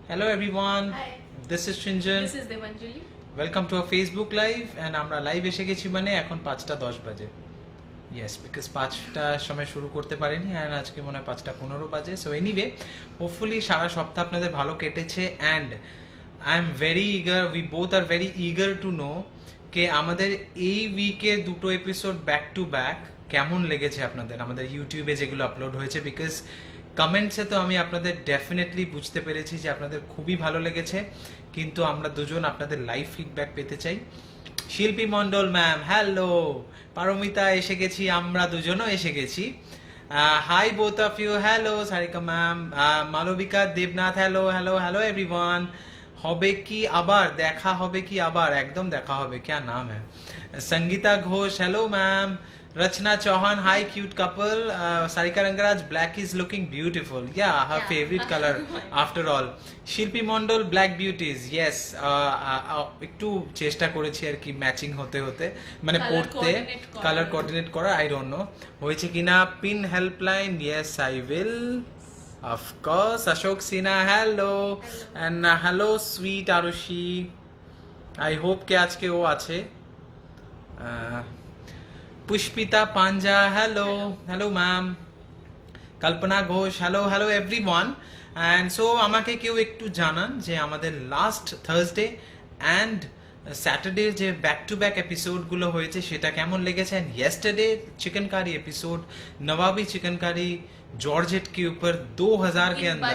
Hello everyone. Hi. This is Shinjan. This is Devanjali. Welcome to our Facebook live and আমরা live এসে গেছি মানে এখন 5:10 বাজে। Yes, because 5টার সময় শুরু করতে পারিনি and আজকে মনে হয় 5:15 বাজে। So anyway, hopefully সারা সপ্তাহ আপনাদের ভালো কেটেছে and I am very eager, we both are very eager to know কে আমাদের এই উইকে দুটো এপিসোড ব্যাক টু ব্যাক কেমন লেগেছে আপনাদের আমাদের ইউটিউবে যেগুলো আপলোড হয়েছে বিকজ কমেন্টসে তো আমি আপনাদের ডেফিনেটলি বুঝতে পেরেছি যে আপনাদের খুবই ভালো লেগেছে কিন্তু আমরা দুজন আপনাদের লাইভ ফিডব্যাক পেতে চাই শিল্পী মণ্ডল ম্যাম হ্যালো পারমিতা এসে গেছি আমরা দুজনও এসে গেছি hi both of you hello Sarika ma'am Malabika Debnath hello hello hello everyone হবে কি আবার দেখা হবে কি আবার একদম দেখা হবে क्या नाम है Sangeeta Ghosh hello ma'am Rachna Chauhan hi cute couple Sarika Rangaraj black is looking beautiful yeah her favorite color after all শিল্পী মণ্ডল black beauties yes একটু চেষ্টা করেছি আর কি ম্যাচিং হতে হতে মানে পড়তে কালার কোঅর্ডিনেট করা আই ডোন্ট নো হয়েছে কিনা pin helpline yes I will Of course, Ashok Sinha, hello. And hello, sweet Arushi. I hope ke aajke wo ache. Pushpita Panja, hello. Hello, ma'am. Kalpana Ghosh, hello, hello everyone. And so, আমাকে কেউ একটু জানান যে আমাদের last Thursday and Saturday যে back to back এপিসোডগুলো হয়েছে সেটা কেমন লেগেছে এন্ড ইয়েস্টারডে चिकन कारी एपिसोड नवाबी चिकन कारी जॉर्जेट के ऊपर 2000 के अंदर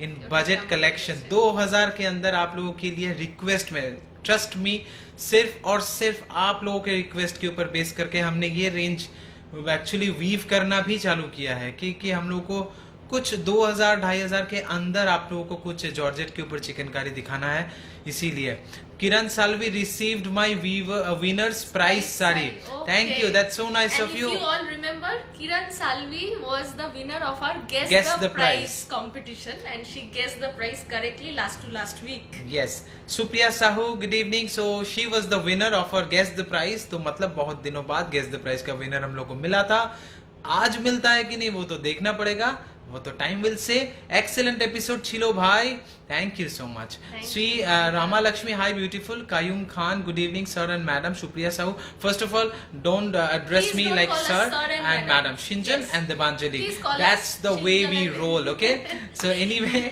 इन बजट कलेक्शन 2000 के अंदर आप लोगों के लिए रिक्वेस्ट में ट्रस्ट मी सिर्फ और सिर्फ आप लोगों के रिक्वेस्ट के ऊपर बेस करके हमने ये रेंज एक्चुअली वीव करना भी चालू किया है क्योंकि हम लोगों को कुछ 2000-2500 के अंदर आप लोगों को कुछ जॉर्जेट के ऊपर चिकन कारी दिखाना है इसीलिए Kiran Salvi received my winners prize sari thank you that's so nice of you If you all remember, Kiran Salvi was the winner of our Guess the Prize competition and she guessed the prize correctly last week. Yes, Supriya Sahu, good evening. So she was the winner of our Guess the Prize. तो मतलब बहुत दिनों बाद Guess the Prize का winner हम लोग को मिला था आज मिलता है कि नहीं वो तो देखना पड़ेगा वो तो time will say excellent episode छिलो भाई thank you so much Shri Rama Lakshmi hi beautiful Kayum Khan good evening sir and madam Supriya Sahu first of all don't address me like sir and madam Shinjan and Devanjali that's the way we roll okay so anyway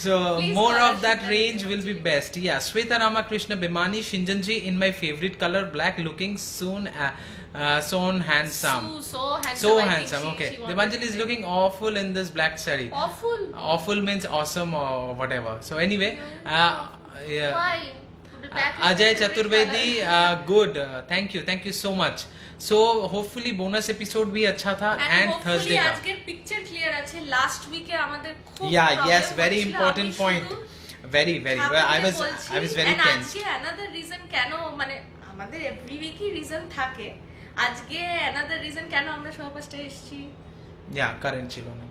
so more of that range will be best yeah Sweta Ramakrishna Bimani Shinjan ji in my favorite color black looking soon so handsome so handsome okay Devanjali is looking awful in this black saree awful means awesome or whatever so anyway yeah Why? Ajay Chaturvedi good thank you so much so hopefully bonus episode bhi acha tha and Thursday ka আজকের picture clear আছে last উইকে আমাদের খুব yeah yes very important point very I was very tense আজকে another reason কেন মানে আমাদের every উইকই reason থাকে আজকে another reason কেন আমরা সবার ফার্স্টে এসেছি या करंट चिलो नहीं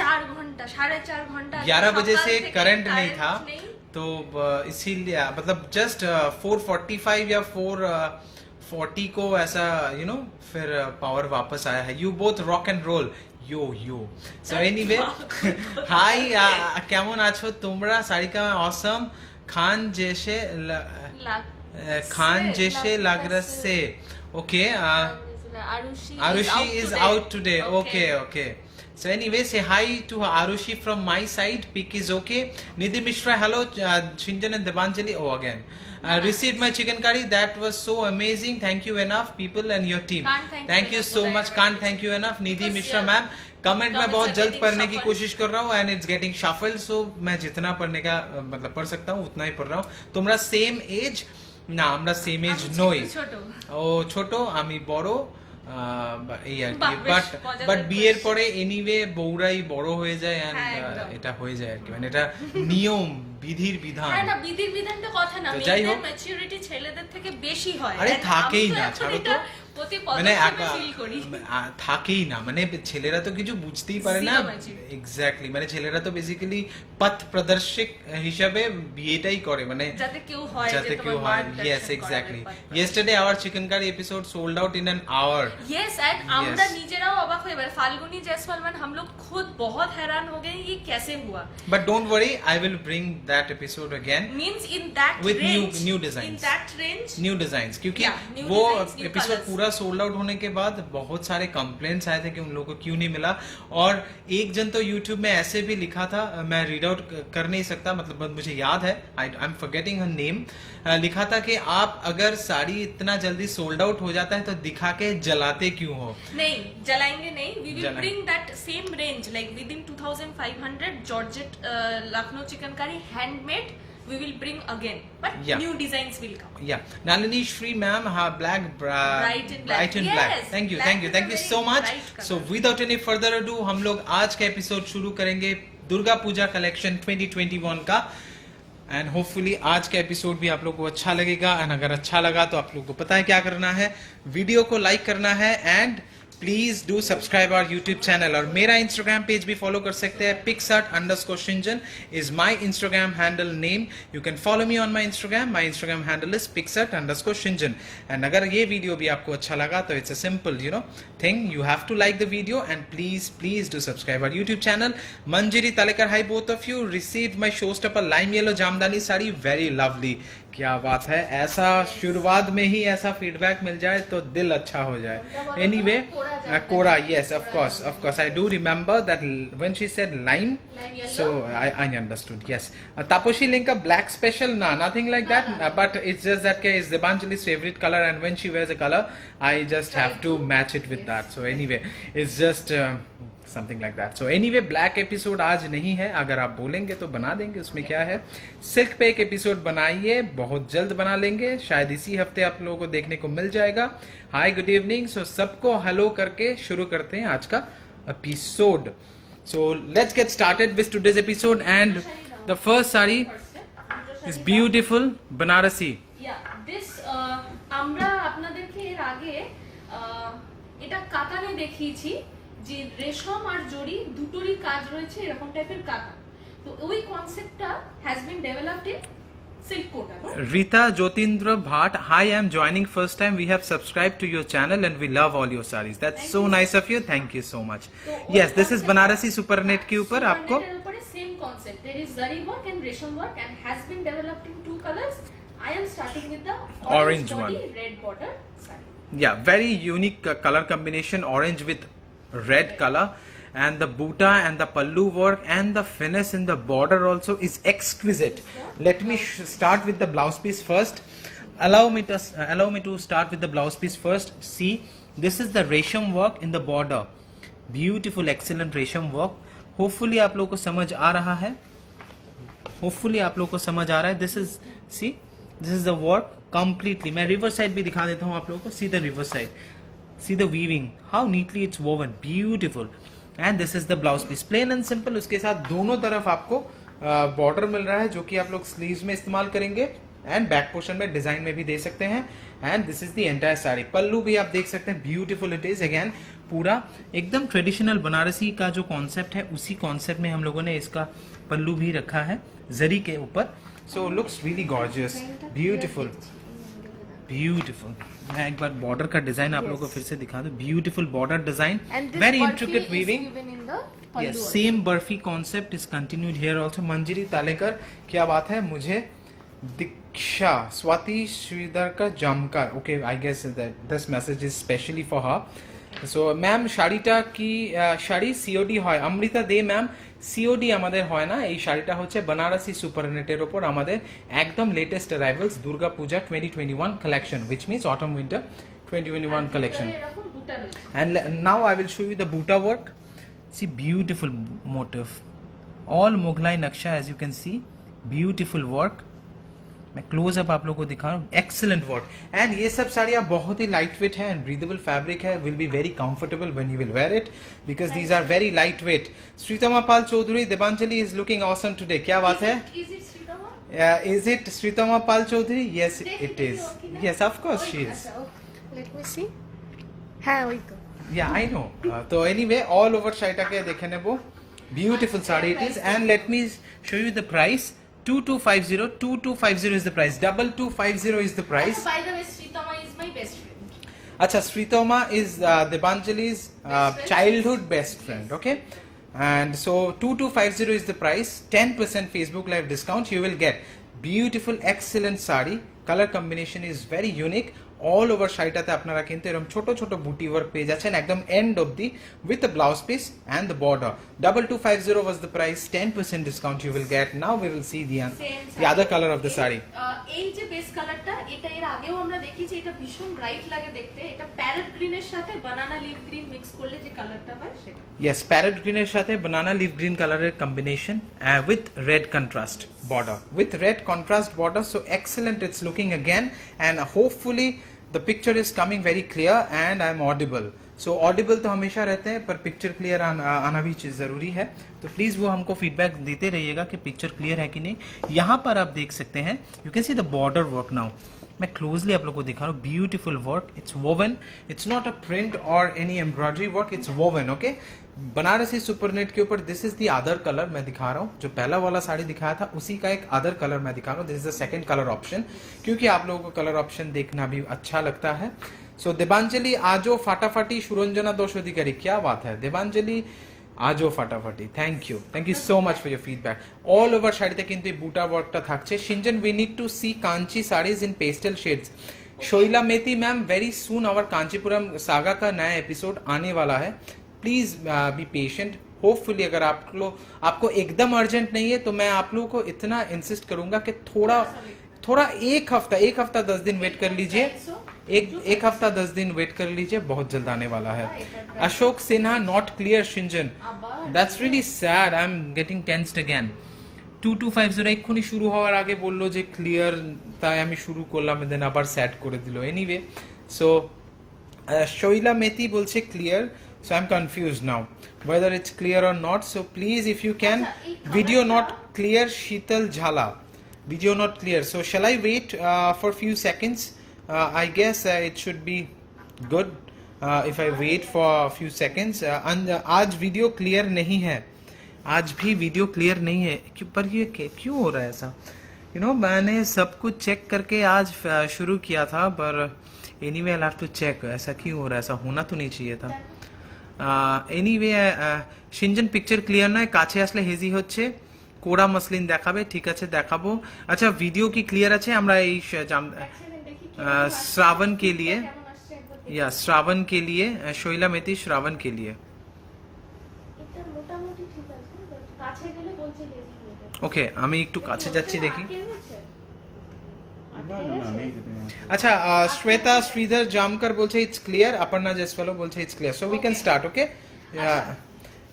4 घंटा 4.5 घंटा 11 बजे से करंट नहीं था तो इसीलिए मतलब जस्ट 4:45 या 4:40 को ऐसा यू नो फिर पावर वापस आया है you both rock and roll yo so anyway hi কেমন আছো তোমরা সারিকা ऑसम खान जैसे लग रहा से okay Arushi is out today okay so anyway say hi to Arushi from my side pick is okay Nidhi Mishra hello Shinjan and Devanjali again received my chicken curry that was so amazing thank you enough people and your team thank you so much can't thank you enough Nidhi Mishra ma'am comment मैं बहुत जल्द पढ़ने की कोशिश कर रहा हूँ and it's getting shuffled सो मैं जितना पढ़ने का मतलब पढ़ सकता हूँ उतना ही पढ़ रहा हूँ তোমরা সেম এজ না আমরা সেম এজ নই ও ছোট আমি বড় এই আর কি বাট বিয়ের পরে এনিওয়ে বউরাই বড় হয়ে যায় এন্ড এটা হয়ে যায় আর কি মানে এটা নিয়ম বিধির বিধান না বিধির বিধানটা কথা না মেয়েদের ম্যাচুরিটি ছেলেদের থেকে বেশি হয় আরে থাকেই না ছাড়ো তো প্রতি মানে পদক্ষেপে ফিল করি থাকেই না, মানে ছেলেরা তো কিছু বুঝতেই পারে না। এক্স্যাক্টলি, মানে ছেলেরা তো বেসিক্যালি পথ প্রদর্শক হিসাবে বিয়েটাই করে, মানে যাতে কেউ হয় যাতে কেউ হয়। Yes exactly, yesterday our chicken curry episode sold out in an hour. Yes, and আমরা নিজেরাও অবাক হয়ে গেলাম। ফাল্গুনি জয়সওয়াল ম্যান हम लोग खुद बहुत हैरान हो गए ये कैसे हुआ। But don't worry, I will bring that episode again means in that with range, new designs, in that range new designs, क्योंकि new वो designs, new एपिसोड colours. पूरा सोल्ड आउट होने के बाद बहुत सारे कंप्लेंट्स आए थे कि उन लोगों को क्यों नहीं मिला। और एक जन तो यूट्यूब में ऐसे भी लिखा था, मैं रीड आउट कर नहीं सकता, मतलब मुझे याद है, I am forgetting her name, लिखा था कि आप अगर साड़ी इतना जल्दी सोल्ड आउट हो जाता है तो दिखा के जलाते क्यों हो। नहीं जलाएंगे नहीं, we will bring that same range like within 2500 Georgette Lucknow chicken curry handmade we will bring again, but new designs will come. Nalini Shri ma'am, black bright in black. Yes, thank you so much. So without any further ado, हम लोग आज का episode शुरू करेंगे Durga Puja collection 2021 का। And hopefully आज का episode भी आप लोग को अच्छा लगेगा। एंड अगर अच्छा लगा तो आप लोग को पता है क्या करना है, वीडियो को लाइक करना है and please do subscribe our YouTube channel. और मेरा इंस्टाग्राम पेज भी फॉलो कर सकते हैं, pixart_shinjan is my Instagram handle name. You can follow me on my Instagram handle is pixart_shinjan। And अगर ये वीडियो भी आपको अच्छा लगा तो it's a simple thing, you have to like the video and please do subscribe our YouTube channel. Manjiri Talekar, hi both of you, receive my showstopper lime yellow jamdani sari, very lovely. क्या बात है, ऐसा शुरुआत में ही ऐसा फीडबैक मिल जाए तो दिल अच्छा हो जाए। एनीवे कोरा, yes, of course I do remember that when she said lime so I understood, yes. Taposhi Linka black special, nothing like that, but it's just that is Debanjali's favorite color and when she wears a color I just have to match it with that. So anyway, it's just something like that. So anyway, black episode आज नहीं है, अगर आप बोलेंगे तो बना देंगे, उसमें क्या है। सिल्क पे एक एपिसोड बनाइए, बहुत जल्द बना लेंगे, शायद इसी हफ्ते आप लोगों को देखने को मिल जाएगा। हाय गुड इवनिंग, सो सबको हेलो करके शुरू करते हैं आज का episode. So let's get started with today's episode and the first sari is beautiful Banarasi. This আমরা আপনাদেরকে এর আগে এটা কাতানে দেখিয়েছি যে রেশম আর জড়ি দুটোরই কাজ রয়েছে এরকম টাইপের কাতান। তো ওই কনসেপ্টটা has been developed in silk Kota. Rita Jotindra Bhatt, hi, I'm joining first time. We have subscribed to your channel and we love all your sarees. That's so nice of you. Thank you so much. Yes, this is Banarasi Supernet के ऊपर आपको same concept. There is zari work and resham work and has been developed in two colors. I am starting with the orange one, red border saree. Yeah, very unique color combination, orange with red color, and the buta and the pallu work and the finesse in the border also is exquisite. Let me start with the blouse piece first. Allow me to start with the blouse piece first. See, this is the resham work in the border, beautiful excellent resham work. Hopefully आप लोगों को समझ आ रहा है, this is, see, this is the work completely. मैं reverse side भी दिखा देता हूँ आप लोगों को। See the reverse side, see the weaving, how neatly it's woven, beautiful. And this is the blouse piece, plain and simple। उसके साथ दोनों तरफ आपको बॉर्डर मिल रहा है जो कि आप लोग स्लीव्स में इस्तेमाल करेंगे एंड बैक पोर्शन में डिजाइन में भी दे सकते हैं। And this is the entire sari. Pallu भी आप देख सकते हैं, ब्यूटीफुल इट इज। अगेन पूरा एकदम ट्रेडिशनल बनारसी का जो कॉन्सेप्ट है उसी कॉन्सेप्ट में हम लोगों ने इसका पल्लू भी रखा है जरी के ऊपर। सो लुक्स रियली गॉर्जियस, ब्यूटीफुल। मैं एक बार बॉर्डर का डिजाइन आप लोगों को फिर से दिखा दूं। Beautiful border design, very intricate weaving. Yes, same barfi concept is continued here also. Manjiri Talekar, क्या बात है। मुझे दीक्षा स्वाति श्रीधर का जमकर, okay I guess that this message is specially for her. So ma'am শাড়িটা কি শাড়ি সিওডি হয়? অমৃতা দে ম্যাম, সিওডি আমাদের হয় না, এই শাড়িটা হচ্ছে बनारसी সুপারনেটের উপর আমাদের একদম latest arrivals Durga Puja 2021 collection, which means autumn winter 2021 collection. And now I will show you the buta work. See, beautiful motif, all Mughlai Naksha as you can see, beautiful work. मैं क्लोज अप आप लोगों को दिखा रहा हूँ, excellent work. And ये सब साड़ियाँ बहुत ही लाइट वेट है एंड ब्रीदेबल फैब्रिक है, will be very comfortable when you will wear it because these are very light weight. Sritama Pal Chowdhury, Devanjali is looking awesome today, क्या बात है। Is it Sritama Pal Chaudhary? Yes, it is. Yes, of course she is. Let me see. হ্যাঁ ওই তো Yeah, I know. So anyway, all over শাড়িটাকে দেখে নেব। Beautiful sari it is, and let me show you the price. 2250 is the price. 2250 is the price. By the way, Sritama is my best friend. Acha, Sritoma is Debanjali's friend. childhood best friend, okay? And so 2250 is the price. 10% Facebook Live discount. You will get beautiful, excellent sari. Color combination is very unique. All over শাড়িটাতে আপনারা কিন্তু এরকম ছোট ছোট বুটি work পেয়ে যাচ্ছেন একদম and অবধি with the blouse piece and the border. 2250 was the price. 10% discount you will get. Now we will see the other color of the sari. এই যে বেস কালারটা, এটা এর আগেও আমরা দেখেছি, এটা ভীষণ ব্রাইট লাগে দেখতে। এটা প্যারেট গ্রিনের সাথে বানানা লিফ গ্রিন মিক্স করলে যে কালারটা হয় সেটা। Yes, parrot green এর সাথে banana leaf green color combination with red contrast border. With red contrast border, so excellent it's looking again, and hopefully the picture is coming very clear and I am audible. So audible तो हमेशा रहते हैं, पर picture clear आना भी जरूरी है। तो प्लीज वो हमको फीडबैक देते रहिएगा कि पिक्चर क्लियर है कि नहीं। यहाँ पर आप देख सकते हैं, you can see the border work now. मैं क्लोजली आप लोग को दिखा रहा हूँ। Beautiful work, it's woven, it's not a print और any embroidery work, it's woven, okay. Banarasi supernet के ऊपर this is the other colour मैं दिखा रहा हूँ। जो पहला वाला साड़ी दिखाया था उसी का एक अदर कलर मैं दिखा रहा हूँ। This is the second colour option, क्योंकि आप लोगों को कलर ऑप्शन देखना भी अच्छा लगता है। सो देबांजलि आजो फाटाफाटी सुरंजना दोष अधिकारी, क्या बात है देबांजलि, आजो फाटाफाटी। Thank you so much for your feedback. All over শাড়িতে কিন্তু এই বুটা ওয়ার্কটা থাকছে। Sinjan, we need to see Kanchi saris in pastel shades. Shoila Methi ma'am, very soon our Kanchipuram saga का नया एपिसोड आने वाला है। Please be patient. होपफुली अगर आपको एकदम अर्जेंट नहीं है तो मैं आप लोगों को इतना इंसिस्ट करूंगा कि थोड़ा एक हफ्ता 10 दिन वेट कर लीजिए। एक हफ्ता 10 दिन वेट कर लीजिए, बहुत जल्द आने वाला है। Ashok Sinha, not clear Sinjan, that's really sad, I am getting tensed again. 2250 এক্ষুনি শুরু হওয়ার আগে বললো যে ক্লিয়ার, তাই আমি শুরু করলাম, দেন আবার স্যাড করে দিল। এনিওয়ে, সো শৈলা মেথি বলছে clear, so I'm confused now whether it's clear or not. So please, if you can, video not clear, Sheetal Jhala, video not clear. So shall I wait for few seconds? I guess it should be good if I wait for a few seconds. आज video clear नहीं है, आज भी video clear नहीं है। पर ये क्यों हो रहा है ऐसा? यू नो, मैंने सब कुछ चेक करके आज शुरू किया था, पर anyway I have to check. ऐसा क्यों हो रहा है? ऐसा होना तो नहीं चाहिए था। এনিওয়ে সিঞ্জন, পিকচার ক্লিয়ার নয়, কাছে আসলে হেজি হচ্ছে। কোড়া মসলিন দেখাবে, ঠিক আছে দেখাবো। আচ্ছা, ভিডিও কি ক্লিয়ার আছে? আমরা এই श्रावण के लिए, या श्रावण के लिए, शोइला मेथी श्रावण के लिए। ওকে, আমি একটু কাছে যাচ্ছি দেখি। আচ্ছা, শ্বেতা শ্রীধর জামকার বলছে ইটস ক্লিয়ার, অপর্ণা জয়সওয়াল বলছে it's clear. So we can start, okay.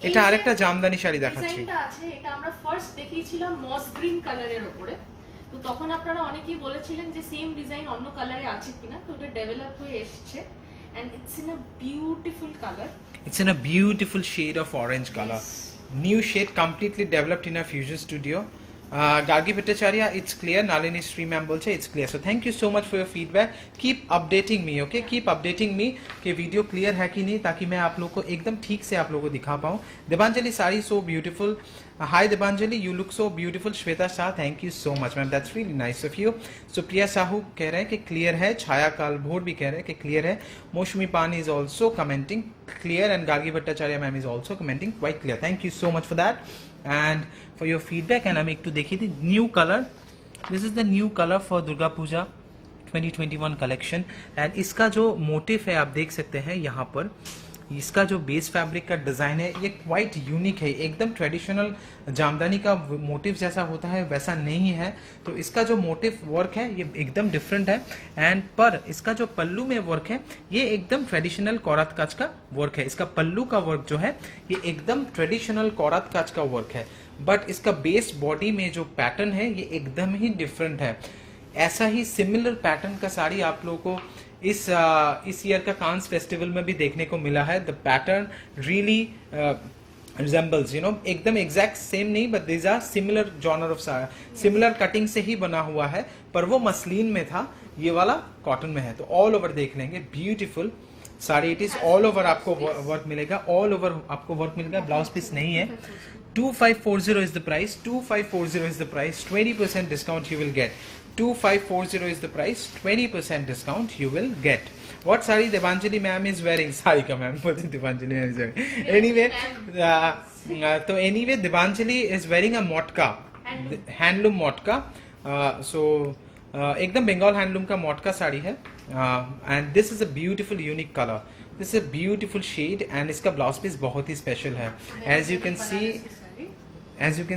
এটা আরেকটা জামদানি শাড়ি দেখাচ্ছি। ডিজাইনটা আছে, এটা আমরা ফার্স্ট দেখিয়েছিলাম মস গ্রিন কালারের উপরে। তো তখন আপনারা অনেকেই বলেছিলেন যে সেম ডিজাইন অন্য কালারে আছে কিনা, তো ওটা ডেভেলপ হয়ে এসেছে, and it's in a beautiful colour. It's in a beautiful shade of orange color. New shade, completely developed in our Fusion studio. Gargi Bhattacharya, it's clear. Nalini Sri ma'am bolche it's clear. So thank you so much for your feedback. Keep updating me, okay? Keep updating me कि video clear है कि नहीं, ताकि मैं आप लोगों को एकदम ठीक से आप लोगों को दिखा पाऊँ। देबांजलि sari so beautiful. Hi Debanjali, you look so beautiful. Shweta Shah, thank you so much ma'am, that's really nice of you. So Priya Sahu कह रहे हैं कि क्लियर है। छाया कालभोर भी कह रहे हैं कि क्लियर है। Moshmi Pan is also commenting clear, and Gargi Bhattacharya ma'am is also commenting quite clear. Thank you so much for that and for your feedback. And I'm to देखिए थी new color. This is the new color for Durga Puja 2021 collection, and इसका जो motive है आप देख सकते हैं यहाँ पर। इसका जो बेस फैब्रिक का डिज़ाइन है ये क्वाइट यूनिक है, एकदम ट्रेडिशनल जामदानी का मोटिव जैसा होता है वैसा नहीं है। तो इसका जो मोटिव वर्क है ये एकदम डिफरेंट है, एंड पर इसका जो पल्लू में वर्क है ये एकदम ट्रेडिशनल कौरात काज का वर्क है। इसका पल्लू का वर्क जो है ये एकदम ट्रेडिशनल कौरात काज का वर्क है, बट इसका बेस बॉडी में जो पैटर्न है ये एकदम ही डिफरेंट है। ऐसा ही सिमिलर पैटर्न का साड़ी आप लोगों को इस ईयर का कांस फेस्टिवल में भी देखने को मिला है। The pattern really resembles, you know, एकदम एग्जैक्ट सेम नहीं, but these are similar genre of similar cutting से ही बना हुआ है, पर वो मसलिन में था, ये वाला कॉटन में है। तो ऑल ओवर देख लेंगे, beautiful sari it is all over आपको वर्क मिलेगा, ऑल ओवर आपको वर्क मिलेगा, ब्लाउज पीस नहीं है। 2540 is the price, 2540 is the price, 20% discount you will get, 2540 is the price, 20% discount you will get. What sari Devanjali ma'am is wearing? Sari ka ma'am, Devanjali ma'am is wearing. Anyway, so anyway Devanjali is wearing a motka, handloom motka, so एकदम Bengal handloom का मोटका साड़ी है, and this is a beautiful unique colour, this is a beautiful shade, एंड इसका blouse piece बहुत ही special है, as you can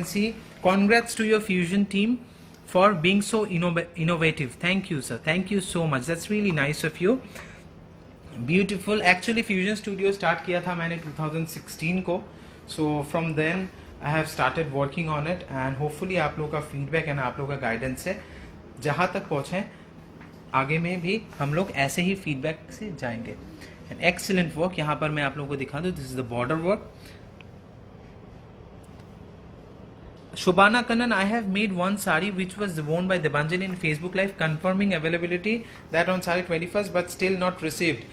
see congrats to your fusion team for being so innovative. Thank you sir, thank you so much, that's really nice of you. Beautiful. Actually fusion studio start किया था मैंने 2016 को, so from then I have started working on it, and hopefully आप लोगों का feedback and आप लोगों का guidance से जहाँ तक पहुँचे आगे में भी हम लोग ऐसे ही feedback से जाएंगे. An excellent work. यहाँ पर मैं आप लोगों को दिखा दूँ, this is the border work. Shobana Kannan, I have made one sari which was worn by Devanjali in Facebook Live, confirming availability that on sari 21st but still not received.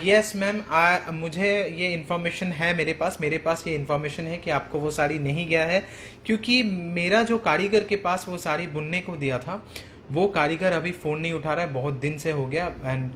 Yes ma'am, मुझे ये information है, मेरे पास ये information है कि आपको वो साड़ी नहीं गया है, क्योंकि मेरा जो कारीगर के पास वो साड़ी बुनने को दिया था, वो कारीगर अभी फ़ोन नहीं उठा रहा है, बहुत दिन से हो गया, एंड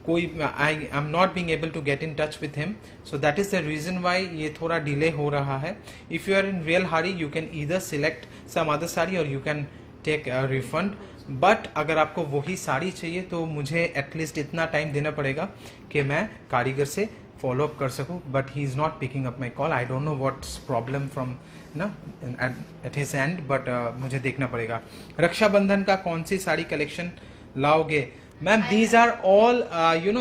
कोई I am not being able to get in touch with him, so that is the reason why ये थोड़ा डिले हो रहा है. If you are in real hurry you can either select some other sari और you can take refund, but अगर आपको वही साड़ी चाहिए तो मुझे एटलीस्ट इतना टाइम देना पड़ेगा कि मैं कारीगर से फॉलो अप कर सकूं, but he is not picking up my call. I don't know what's problem from ना एट हिज एंड, बट मुझे देखना पड़ेगा. रक्षाबंधन का कौन सी साड़ी कलेक्शन लाओगे ma'am? These are all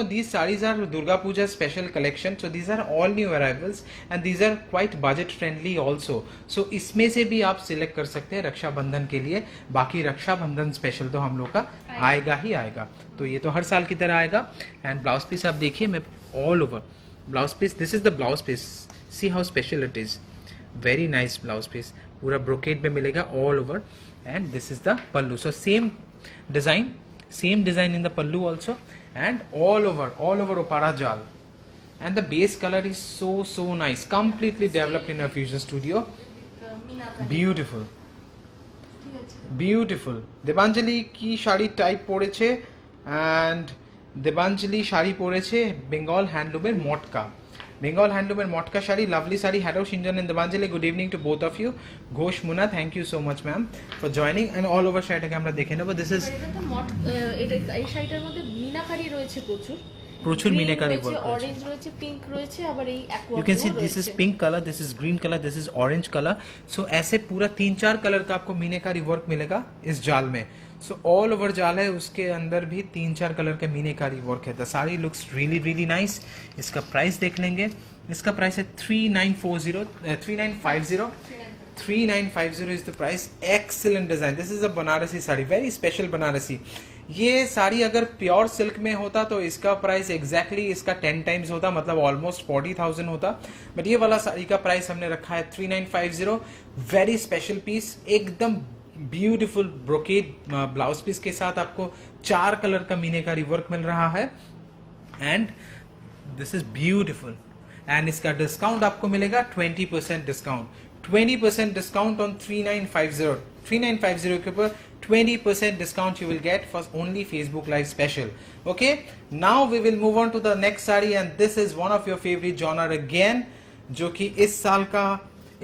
these sarees are Durga Puja special collection, so these are all new arrivals and these are quite budget friendly also, so इसमें से भी आप सिलेक्ट कर सकते हैं रक्षाबंधन के लिए. बाकी रक्षाबंधन स्पेशल तो हम लोग का आएगा ही आएगा, तो ये तो हर साल की तरह आएगा. एंड ब्लाउज पीस आप देखिए, मैं all over blouse piece, this is the blouse piece, see how special it is, very nice blouse piece, पूरा ब्रोकेड में मिलेगा all over, and this is the pallu, so same design in the pallu also, and all over opara jal, and the base color is so nice, completely developed in our fusion studio. Beautiful. Debanjali কি sari type পরেছে, and Debanjali sari পরেছে বেঙ্গল হ্যান্ডলুমের মটকা sari, lovely sari. Hello Shinjan and Devanjali, good evening to both of you. Ghosh Muna, thank you so much ma'am for joining, and all over শাড়িটাকে আমরা দেখে নেব. This is এই শাড়িটার মধ্যে মিনাকারি রয়েছে প্রচুর মিনাকারি work রয়েছে, অরেঞ্জ রয়েছে, পিঙ্ক রয়েছে, আবার এই aqua You can see this is pink color, this is green color, this is orange color. So ऐसे पूरा 3-4 कलर का आपको मीनाकारी वर्क मिलेगा इस जाल में. सो ऑल ओवर जाल है, उसके अंदर भी 3-4 कलर का मीनाकारी वर्क है. The sari looks really nice. इसका प्राइस देख लेंगे, इसका प्राइस है 3950 is the price. Excellent design. This is a Banarasi sari, very special Banarasi. ये साड़ी अगर प्योर सिल्क में होता तो इसका प्राइस एग्जैक्टली इसका 10 टाइम्स होता, मतलब ऑलमोस्ट 40,000 होता, बट ये वाला साड़ी का प्राइस हमने रखा है 3950. वेरी स्पेशल पीस, एकदम ब्यूटीफुल ब्रोकेड ब्लाउज पीस के साथ आपको 4 कलर का मीनाकारी वर्क मिल रहा है, and this is beautiful. And इसका डिस्काउंट आपको मिलेगा 20% डिस्काउंट, 20% डिस्काउंट ऑन 3950 के ऊपर 20% discount you will get for only Facebook Live special. Okay, now we will move on to the next sari, and this is one of your favorite genre again, जो कि इस साल का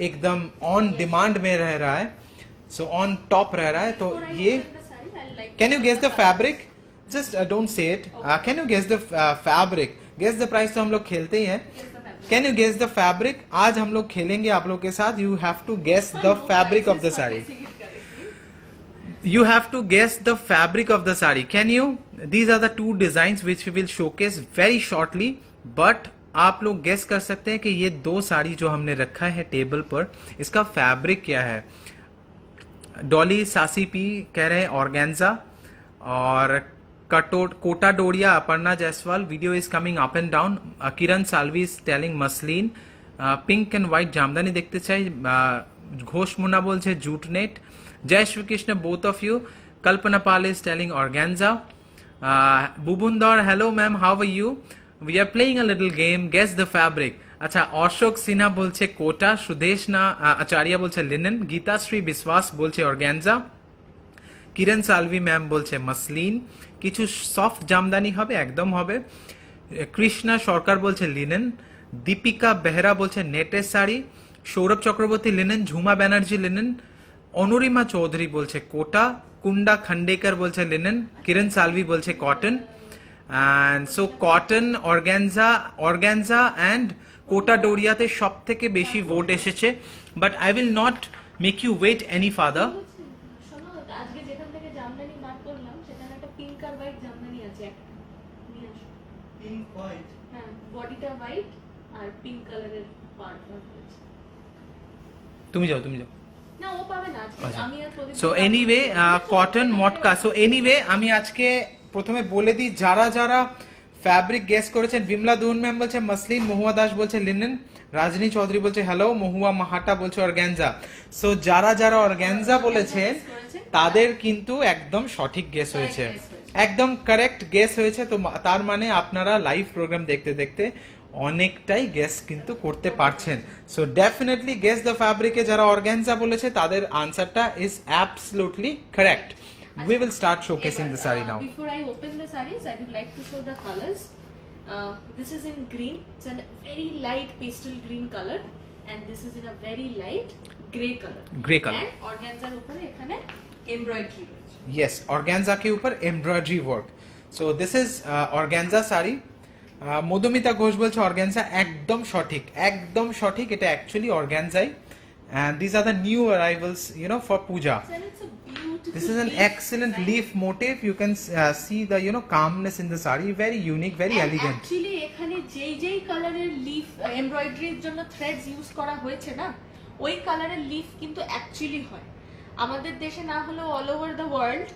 एकदम on demand में रह रहा है, so on top रह रहा है. तो ये can you guess the fabric? Just don't say it. Can you guess the fabric? Guess the price तो हम लोग खेलते ही हैं. Can you guess the fabric? आज हम लोग खेलेंगे आप लोग के साथ. You have to guess the fabric of the sari. You have to guess the fabric of the sari. Can you? These are the two designs which we will showcase very shortly. But आप लोग guess कर सकते हैं कि ये 2 साड़ी जो हमने रखा है टेबल पर, इसका फैब्रिक क्या है. डॉली सासी पी कह रहे हैं ऑर्गेन्जा, और Kota Doria Aparna Jaiswal, video is coming up and down. Kiran Salvi is telling muslin, pink and white Jamdani দেখতে চাই. ঘোষ মুনা বলছে জুট নেট. जय Shri Krishna both of you. Kalpana Pal is telling organza. Bubundar, hello ma'am, how are you? we are playing a little game, guess the fabric. আচ্ছা, অশোক সিনহা বলছে কোটা, সুদেশনা আচার্য বলছে linen, গীতাশ্রী বিশ্বাস বলছে organza, কিরণ সালভি ma'am বলছে মাসলিন, কিছু সফট জামদানি হবে, একদম হবে। কৃষ্ণা সরকার বলছে লিনেন, দীপিকা বেহরা বলছে নেটের শাড়ি, সৌরভ চক্রবর্তী লিনেন, ঝুমা ব্যানার্জি লিনেন, অনুরিমা চৌধুরী বলছে কোটা, কুন্ডা খান্ডেকর বলছে লিনেন, কিরণ সালভি বলছে cotton. And so cotton, organza and Kota ডোরিয়াতে সব থেকে বেশি ভোট এসেছে, but I will not make you wait any further. শোনো, আজকে যেখান থেকে জামদানি মার্ক করলাম সেখানে একটা পিঙ্ক আর হোয়াইট জামদানি আছে, একটা নিয়ে আসো। পিঙ্ক হোয়াইট, হ্যাঁ, বডিটা হোয়াইট আর পিঙ্ক কালারের পার্ট আছে। তুমি যাও না, ও পাবে না আজকে, আচ্ছা। আমি আর Pradip. So anyway cotton matka. So anyway আমি আজকে প্রথমে বলে দিই যারা যারা ফ্যাব্রিক গেস করেছেন। বিমলা দুন ম্যাম বলছে মাসলিন, মহুয়া দাস বলছে লিনেন, রাজনী চৌধুরী বলছে হ্যালো, মহুয়া মাহাটা বলছে অর্গ্যানজা। সো যারা যারা অর্গ্যানজা বলেছেন তাদের কিন্তু একদম সঠিক গেস হয়েছে, একদম কারেক্ট গেস হয়েছে। তো তার মানে আপনারা লাইভ প্রোগ্রাম দেখতে দেখতে অনেকটাই গেস কিন্তু করতে পারছেন। সো ডেফিনেটলি গেস দ্য ফ্যাব্রিকে যারা অর্গ্যানজা বলেছে তাদের আনসারটা is absolutely correct. We will start showcasing the saree now. Before I open the sarees, I would like to show the colors. This is in green. It's a very light pastel green color, and this is in a very light grey color. Grey color. And organza উপরে এখানে embroidery রয়েছে। Yes, organza के ऊपर embroidery work. So this is organza saree. Madhumita Ghosh বলছে organza, একদম সঠিক, এটা actually organza, and these are the new arrivals, you know, for puja. And it's a beautiful. This is an leaf excellent design. leaf motif. You can see the, you know, calmness in the saree, very unique, very And elegant. actually এখানে যেই কালারের leaf এমব্রয়ডারির জন্য threads use করা হয়েছে না, ওই কালারের leaf কিন্তু অ্যাকচুয়ালি হয় আমাদের দেশে, না হলেও অল ওভার দ্য ওয়ার্ল্ড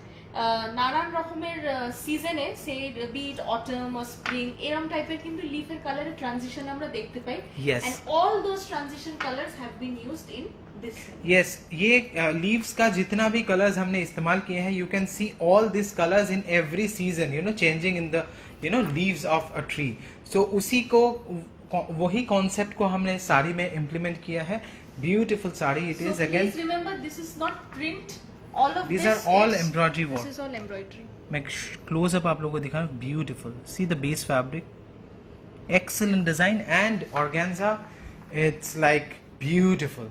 নানান রকমের সিজনে, সে বিট অটম অর স্প্রিং, এরকম টাইপের কিন্তু লিফের কালারের ট্রানজিশন আমরা দেখতে পাই। Yes. And all those transition colors have been used in this. Yes, ये leaves का जितना भी colors हमने इस्तेमाल किए हैं, you can see all these colors in every season, you know, changing in the, you know, leaves of a tree. So उसी को वही concept को हमने साड़ी में implement किया है। Beautiful saree it is So again. please remember, this is not print. All of These this are all is- embroidery work. This is all embroidery. मैं close up आप लोगों को दिखाऊं, beautiful. See the base fabric, excellent design, and organza, it's like beautiful,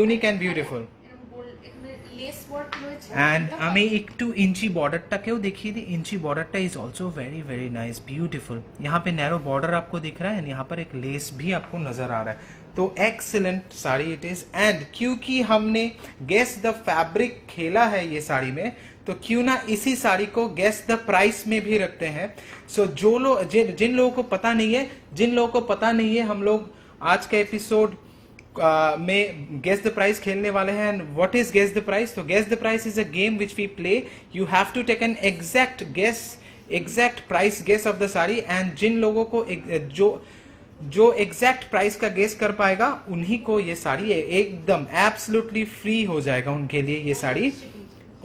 unique and beautiful. এরকম এখানে lace work রয়েছে। And এটা আমি একটু ইঞ্চি বর্ডারটাকেও দেখিয়ে दी। ইঞ্চি বর্ডারটা is also very very nice, beautiful. यहाँ पे नैरो बॉर्डर आपको दिख रहा है, and यहाँ पर एक लेस भी आपको नजर आ रहा है। तो excellent sari it is. And क्योंकि हमने गेस द फैब्रिक खेला है ये साड़ी में, तो क्यों ना इसी साड़ी को गेस द प्राइस में भी रखते हैं। सो जो लोग जिन लोगों को पता नहीं है, हम लोग आज का एपिसोड में गेस द प्राइस खेलने वाले हैं। What is guess the price? तो guess the price is a game which we play. You have to take an exact price guess of the sari, and जिन लोगों को जो एग्जैक्ट प्राइस का गेस कर पाएगा उन्हीं को ये साड़ी एकदम एब्सोल्युटली फ्री हो जाएगा उनके लिए ये साड़ी।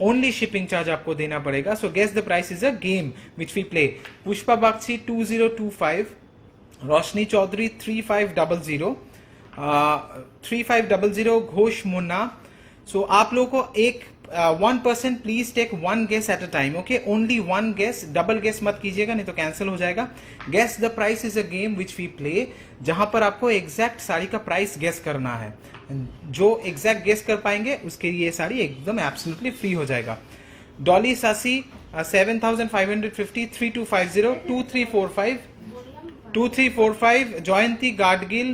ओनली शिपिंग चार्ज आपको देना पड़ेगा। So guess the price is a game which we play. Pushpa Bagchi 2025, Roshni Chowdhury 3500, 3500, Ghosh Munna. So आप लोगों को एक 1% please take one guess at a time, okay? Only one guess, double guess मत कीजिएगा नहीं तो कैंसिल हो जाएगा। Guess the price is a game which we play, जहां पर आपको एग्जैक्ट साड़ी का प्राइस गेस करना है। जो एग्जैक्ट गेस कर पाएंगे उसके लिए ये साड़ी एकदम एब्सोल्युटली फ्री हो जाएगा। डॉली सासी 7550, 3250, 2345, जयंती गाडगिल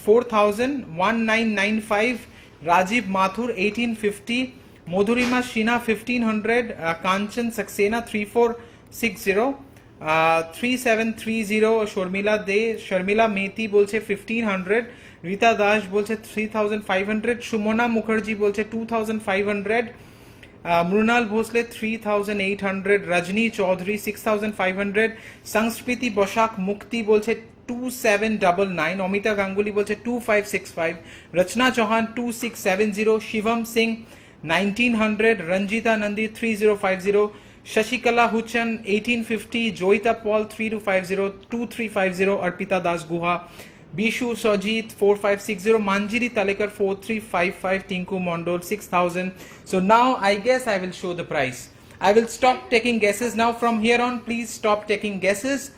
4000, 1995, राजीव माथुर 1850, मधुरिमा शीना 1500, कांचन सक्सेना 3460, 3730, शर्मिला मेहती बोलছে 1500, रीता दास बोलছে 3500, सुमना मुखर्जी बोलছে 2500, मृणाल भोसले 3800, रजनी चौधरी 6500, संस्कृति बशाक मुक्ति बोलছে 2799, अमिता गांगुली बोलছে 2565, रचना Chauhan 2670, Shivam Singh 1900, Ranjita Nandi 3050, Shashikala Huchan 1850, Joita Paul 3250, 2350, Arpita Das Guha, Bishu Sojit 4560, Manjiri Talekar 4355, Tinku Mondol 6000. So now I guess I will show the price. I will stop taking guesses now from here on. Please stop taking guesses.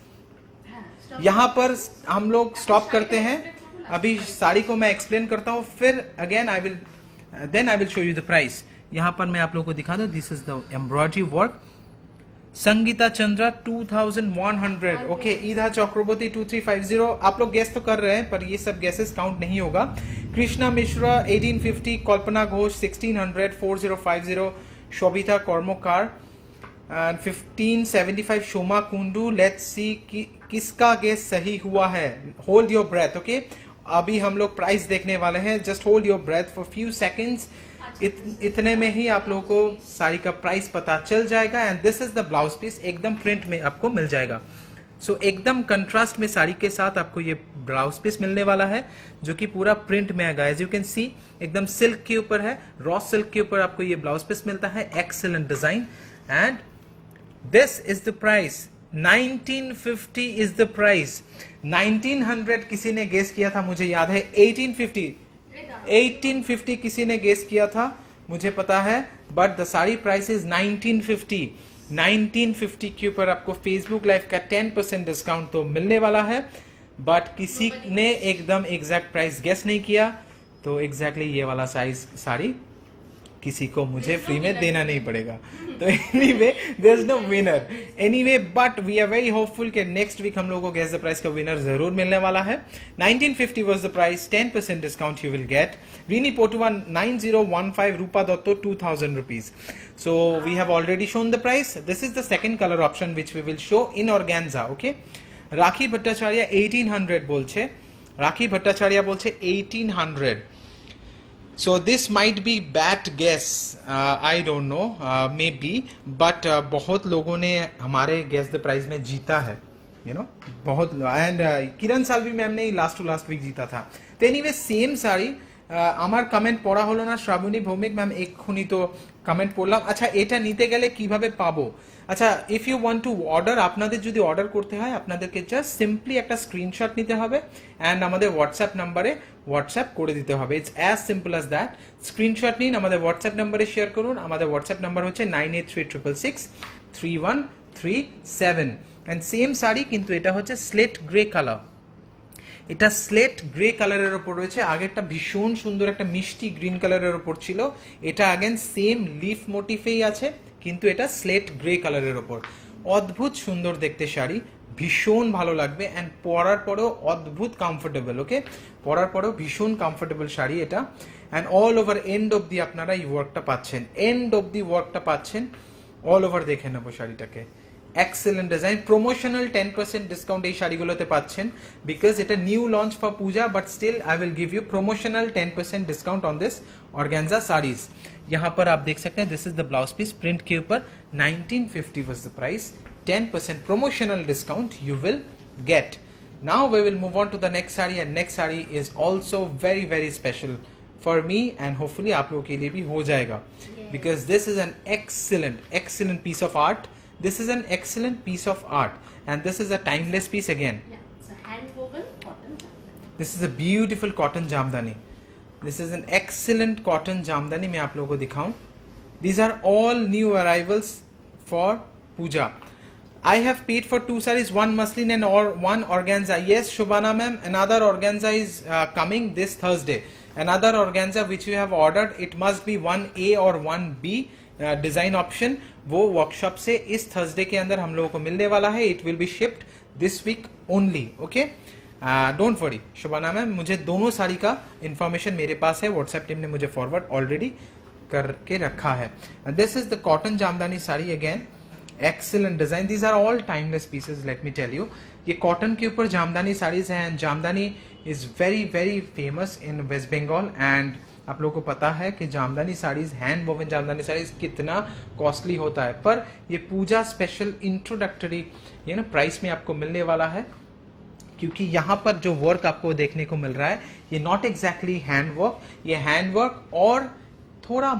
यहाँ पर हम लोग stop करते हैं. अभी साड़ी को मैं explain करता हूँ, फिर again I will show you the price. यहाँ पर मैं आप लोगों को दिखा दूँ. This is the embroidery work. Sangeeta Chandra 2100. Okay, Idha Chakraborty 2350. आप लोग गेस तो कर रहे हैं, पर ये सब गेसेस काउंट नहीं होगा. कृष्णा मिश्रा 1850, कल्पना घोष 1600, 4050, शोभिता कर्मकार 1575, शोमा कुंडू. लेट्स सी किसका गेस सही हुआ है. Hold your breath. ओके, अभी हम लोग प्राइस देखने वाले हैं. Just hold your breath for few seconds. इतने में ही आप लोगों को साड़ी का प्राइस पता चल जाएगा. And this is the blouse piece. एकदम प्रिंट में आपको मिल जाएगा. सो एकदम कंट्रास्ट में साड़ी के साथ आपको ये ब्लाउज पीस मिलने वाला है, जो कि पूरा प्रिंट में आएगा. एज यू कैन सी, एकदम सिल्क के ऊपर है, रॉ सिल्क के ऊपर आपको ये ब्लाउज पीस मिलता है. Excellent design. And this is the price. 1950 is the price. 1900 किसी ने गेस किया था, मुझे याद है. 1850 किसी ने गेस किया था, मुझे पता है. But the sari price is 1950. 1950 के ऊपर आपको फेसबुक लाइव का 10% डिस्काउंट तो मिलने वाला है. बट किसी ने एकदम एग्जैक्ट प्राइस गेस नहीं किया, तो एग्जैक्टली ये वाला साइज साड़ी किसी को मुझे फ्री में देना नहीं पड़ेगा. तो anyway there is no winner. Anyway but we are very hopeful कि नेक्स्ट वीक हम लोगों को गेस द प्राइस का विनर जरूर मिलने वाला है. 1950 was the price. 10% discount you will get. Rini Potua 9015, Rupa Dutta 2000 rupees. So we have already shown the price. This is the second color option which we will show in organza. Okay, রাখি ভট্টাচার্য 1800 বলছে. রাখি ভট্টাচার্য বলছে 1800. So this might be bad guess. I don't know. Maybe. But बहुत लोगों ने हमारे guess the price में जीता है. You know, बहुत. And किरण सालवी मैम ने लास्ट टू लास्ट वीक जीता था. तो anyway सेम साड़ी. আমার কমেন্ট পড়া হলো না. শ্রাবণী ভৌমিক ম্যাম এক্ষুনি তো কমেন্ট পড়লাম. আচ্ছা, এটা নিতে গেলে কিভাবে পাবো? আচ্ছা, if you want to order, আপনাদের যদি অর্ডার করতে হয়, আপনাদেরকে জাস্ট সিম্পলি একটা স্ক্রিনশট নিতে হবে অ্যান্ড আমাদের হোয়াটসঅ্যাপ নাম্বারে হোয়াটসঅ্যাপ করে দিতে হবে. It's as simple as that. Screenshot নিন, আমাদের হোয়াটসঅ্যাপ নাম্বারে শেয়ার করুন. আমাদের হোয়াটসঅ্যাপ নাম্বার হচ্ছে 9836663137. অ্যান্ড সেম শাড়ি, কিন্তু এটা হচ্ছে স্লেট গ্রে কালার. এটা স্লেট গ্রে কালারের ওপর রয়েছে. আগেরটা ভীষণ সুন্দর একটা মিষ্টি গ্রিন কালারের ওপর ছিল. এটা अगेन সেম লিফ মোটিফেই আছে, কিন্তু এটা স্লেট গ্রে কালারের ওপর. অদ্ভুত সুন্দর দেখতে শাড়ি, ভীষণ ভালো লাগবে. অ্যান্ড পরার পরেও অদ্ভুত কমফোর্টেবল. ওকে, পরার পরেও ভীষণ কমফোর্টেবল শাড়ি এটা. And all over end of the আপনারা এই ওয়ার্কটা পাচ্ছেন. এন্ড অব দি ওয়ার্কটা পাচ্ছেন. অল ওভার দেখে নেবো শাড়িটাকে. Excellent design. প্রমোশনাল 10% ডিসকাউন্ট এই শাড়িগুলোতে পাচ্ছেন, বিকজ এটা new launch for Puja. But still I will give you promotional 10% discount on this organza saris. यहाँ पर आप देख सकते हैं, this is the blouse piece. Print के ऊपर 1950 was the price. 10% promotional discount you will get. Now we will move on to the next saree, and next saree is also very very special for me, and hopefully आप लोगों के लिए भी हो जाएगा, because this is an excellent piece of art. This is an excellent piece of art, and this is a timeless piece again. Yeah, it's a hand woven cotton jamdani. This is a beautiful cotton jamdani. This is an excellent cotton jamdani. मैं आप लोगों को दिखाऊं. These are all new arrivals for puja. I have paid for 2 sarees, one muslin and one organza. Yes, Shobana ma'am, another organza is coming this Thursday. Another organza which you have ordered, it must be 1A or 1B design option. वो workshop से इस Thursday के अंदर हम लोगों को मिलने वाला है. It will be shipped this week only. Okay, don't worry Shubhana ma'am. मुझे दोनों साड़ी का इंफॉर्मेशन मेरे पास है, व्हाट्सएप टीम ने मुझे फॉरवर्ड ऑलरेडी करके रखा है. This is the cotton Jamdani sari. Again excellent design. These are all timeless pieces, let me tell you. ये कॉटन के ऊपर जामदानी साड़ीज हैं. Jamdani is very very famous in West Bengal. And आप लोगों को पता है कि जामदानी साड़ीज, हैंड वोवन जामदानी साड़ीज कितना कॉस्टली होता है, पर ये पूजा स्पेशल इंट्रोडक्टरी ये ना प्राइस में आपको मिलने वाला है. क्योंकि यहाँ पर जो वर्क आपको देखने को मिल रहा है, ये नॉट एग्जैक्टली हैंड वर्क, ये हैंड वर्क और थोड़ा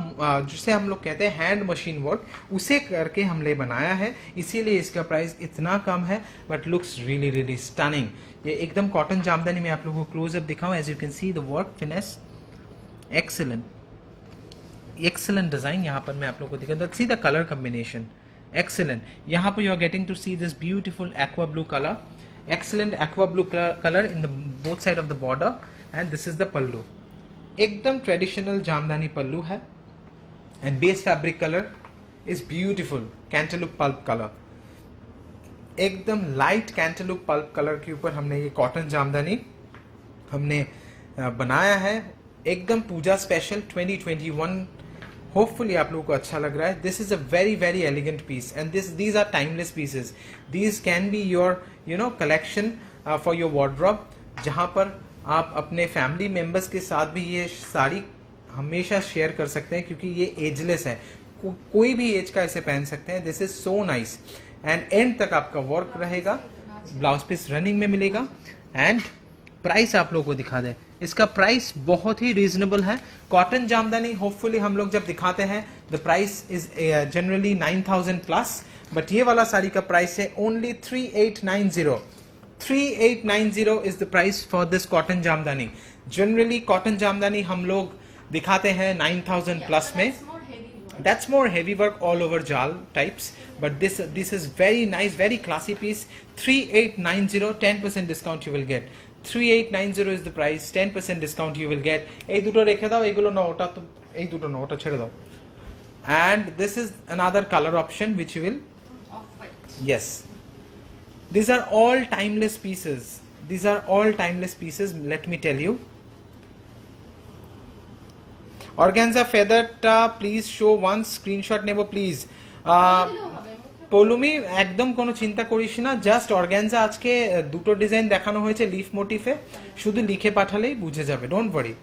जिसे हम लोग कहते हैं हैंड मशीन वर्क, उसे करके हमने बनाया है, इसीलिए इसका प्राइस इतना कम है, but looks really really stunning. ये एकदम कॉटन जामदानी में आप लोगों को क्लोजअप दिखाऊं, as you can see the work finish excellent, excellent design यहाँ पर मैं आप लोगों को दिखा, see the colour combination excellent. यहाँ पर you are getting to see this beautiful aqua blue color, excellent aqua blue color in the both side of the border, and this is the pallu. एकदम traditional jamdani पल्लू है, and base fabric color is beautiful cantaloupe pulp color. एकदम light cantaloupe pulp color के ऊपर हमने ये cotton jamdani हमने बनाया है, एकदम पूजा स्पेशल 2021। होपफुली आप लोगों को अच्छा लग रहा है। This is a very very elegant piece and these are timeless pieces. These can be your collection for your wardrobe, जहाँ पर आप अपने फैमिली मेम्बर्स के साथ भी ये साड़ी हमेशा शेयर कर सकते हैं, क्योंकि ये एजलेस है, कोई भी एज का इसे पहन सकते हैं। This is so nice and and तक आपका वर्क रहेगा, ब्लाउज पीस रनिंग में मिलेगा। एंड प्राइस आप लोगों को दिखा दें, इसका प्राइस बहुत ही रीजनेबल है। कॉटन जामदानी होपफुली हम लोग जब दिखाते हैं the price is generally 9000 plus, but ये वाला साड़ी का प्राइस है only 3890। 3890 is the price for this cotton jamdani. Generally cotton jamdani हम लोग दिखाते हैं 9000 प्लस में, that's more heavy work all over jal types, but this is very nice, very classy piece. 3890, 10% discount you will get. 3890 is the price, 10% discount you will get. এই দুটো রেখে দাও, এগুলো না, ওটা তো এই দুটো না, ওটা ছেড়ে দাও। And this is another color option which you will, yes, these are all timeless pieces. These are all timeless pieces, let me tell you. Organza featherটা প্লিজ শো ওয়ান, স্ক্রিনশট নেব প্লিজ। পলুমি একদম কোনো চিন্তা করিস না, জাস্ট অর্গ্যানজা আজকে দুটো design দেখানো হয়েছে লিফ মোটিফে, শুধু লিখে পাঠালেই বুঝে যাবে, ডোন্ট ওয়ারি,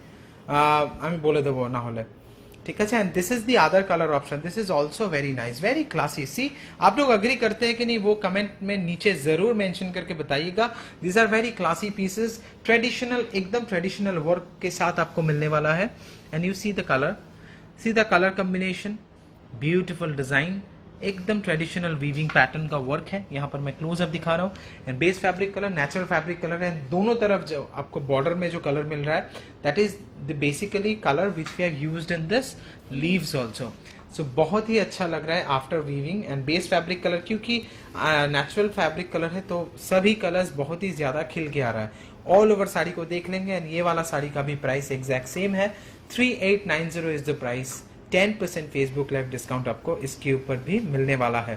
আমি বলে দেবো না হলে, ठीक है। And this is the other colour option, this is also very nice, very classy. See आप लोग अग्री करते हैं कि नहीं, वो कमेंट में नीचे जरूर मेंशन करके बताइएगा। These are very classy pieces, traditional, एकदम ट्रेडिशनल वर्क के साथ आपको मिलने वाला है। And you see the colour combination, beautiful design, एकदम ट्रेडिशनल वीविंग पैटर्न का वर्क है। यहाँ पर मैं क्लोज अप दिखा रहा हूँ। And base fabric colour natural fabric colour है, दोनों तरफ जो आपको बॉर्डर में जो कलर मिल रहा है that is the basically colour which we have used in this leaves also. So बहुत ही अच्छा लग रहा है after weaving. And base fabric colour, क्योंकि नेचुरल फैब्रिक कलर है तो सभी कलर्स बहुत ही ज्यादा खिल के आ रहा है। ऑल ओवर साड़ी को देख लेंगे। एंड ये वाला साड़ी का भी प्राइस एग्जैक्ट सेम है, 3890 is the price. 10% Facebook live discount आपको इसके ऊपर भी मिलने वाला है।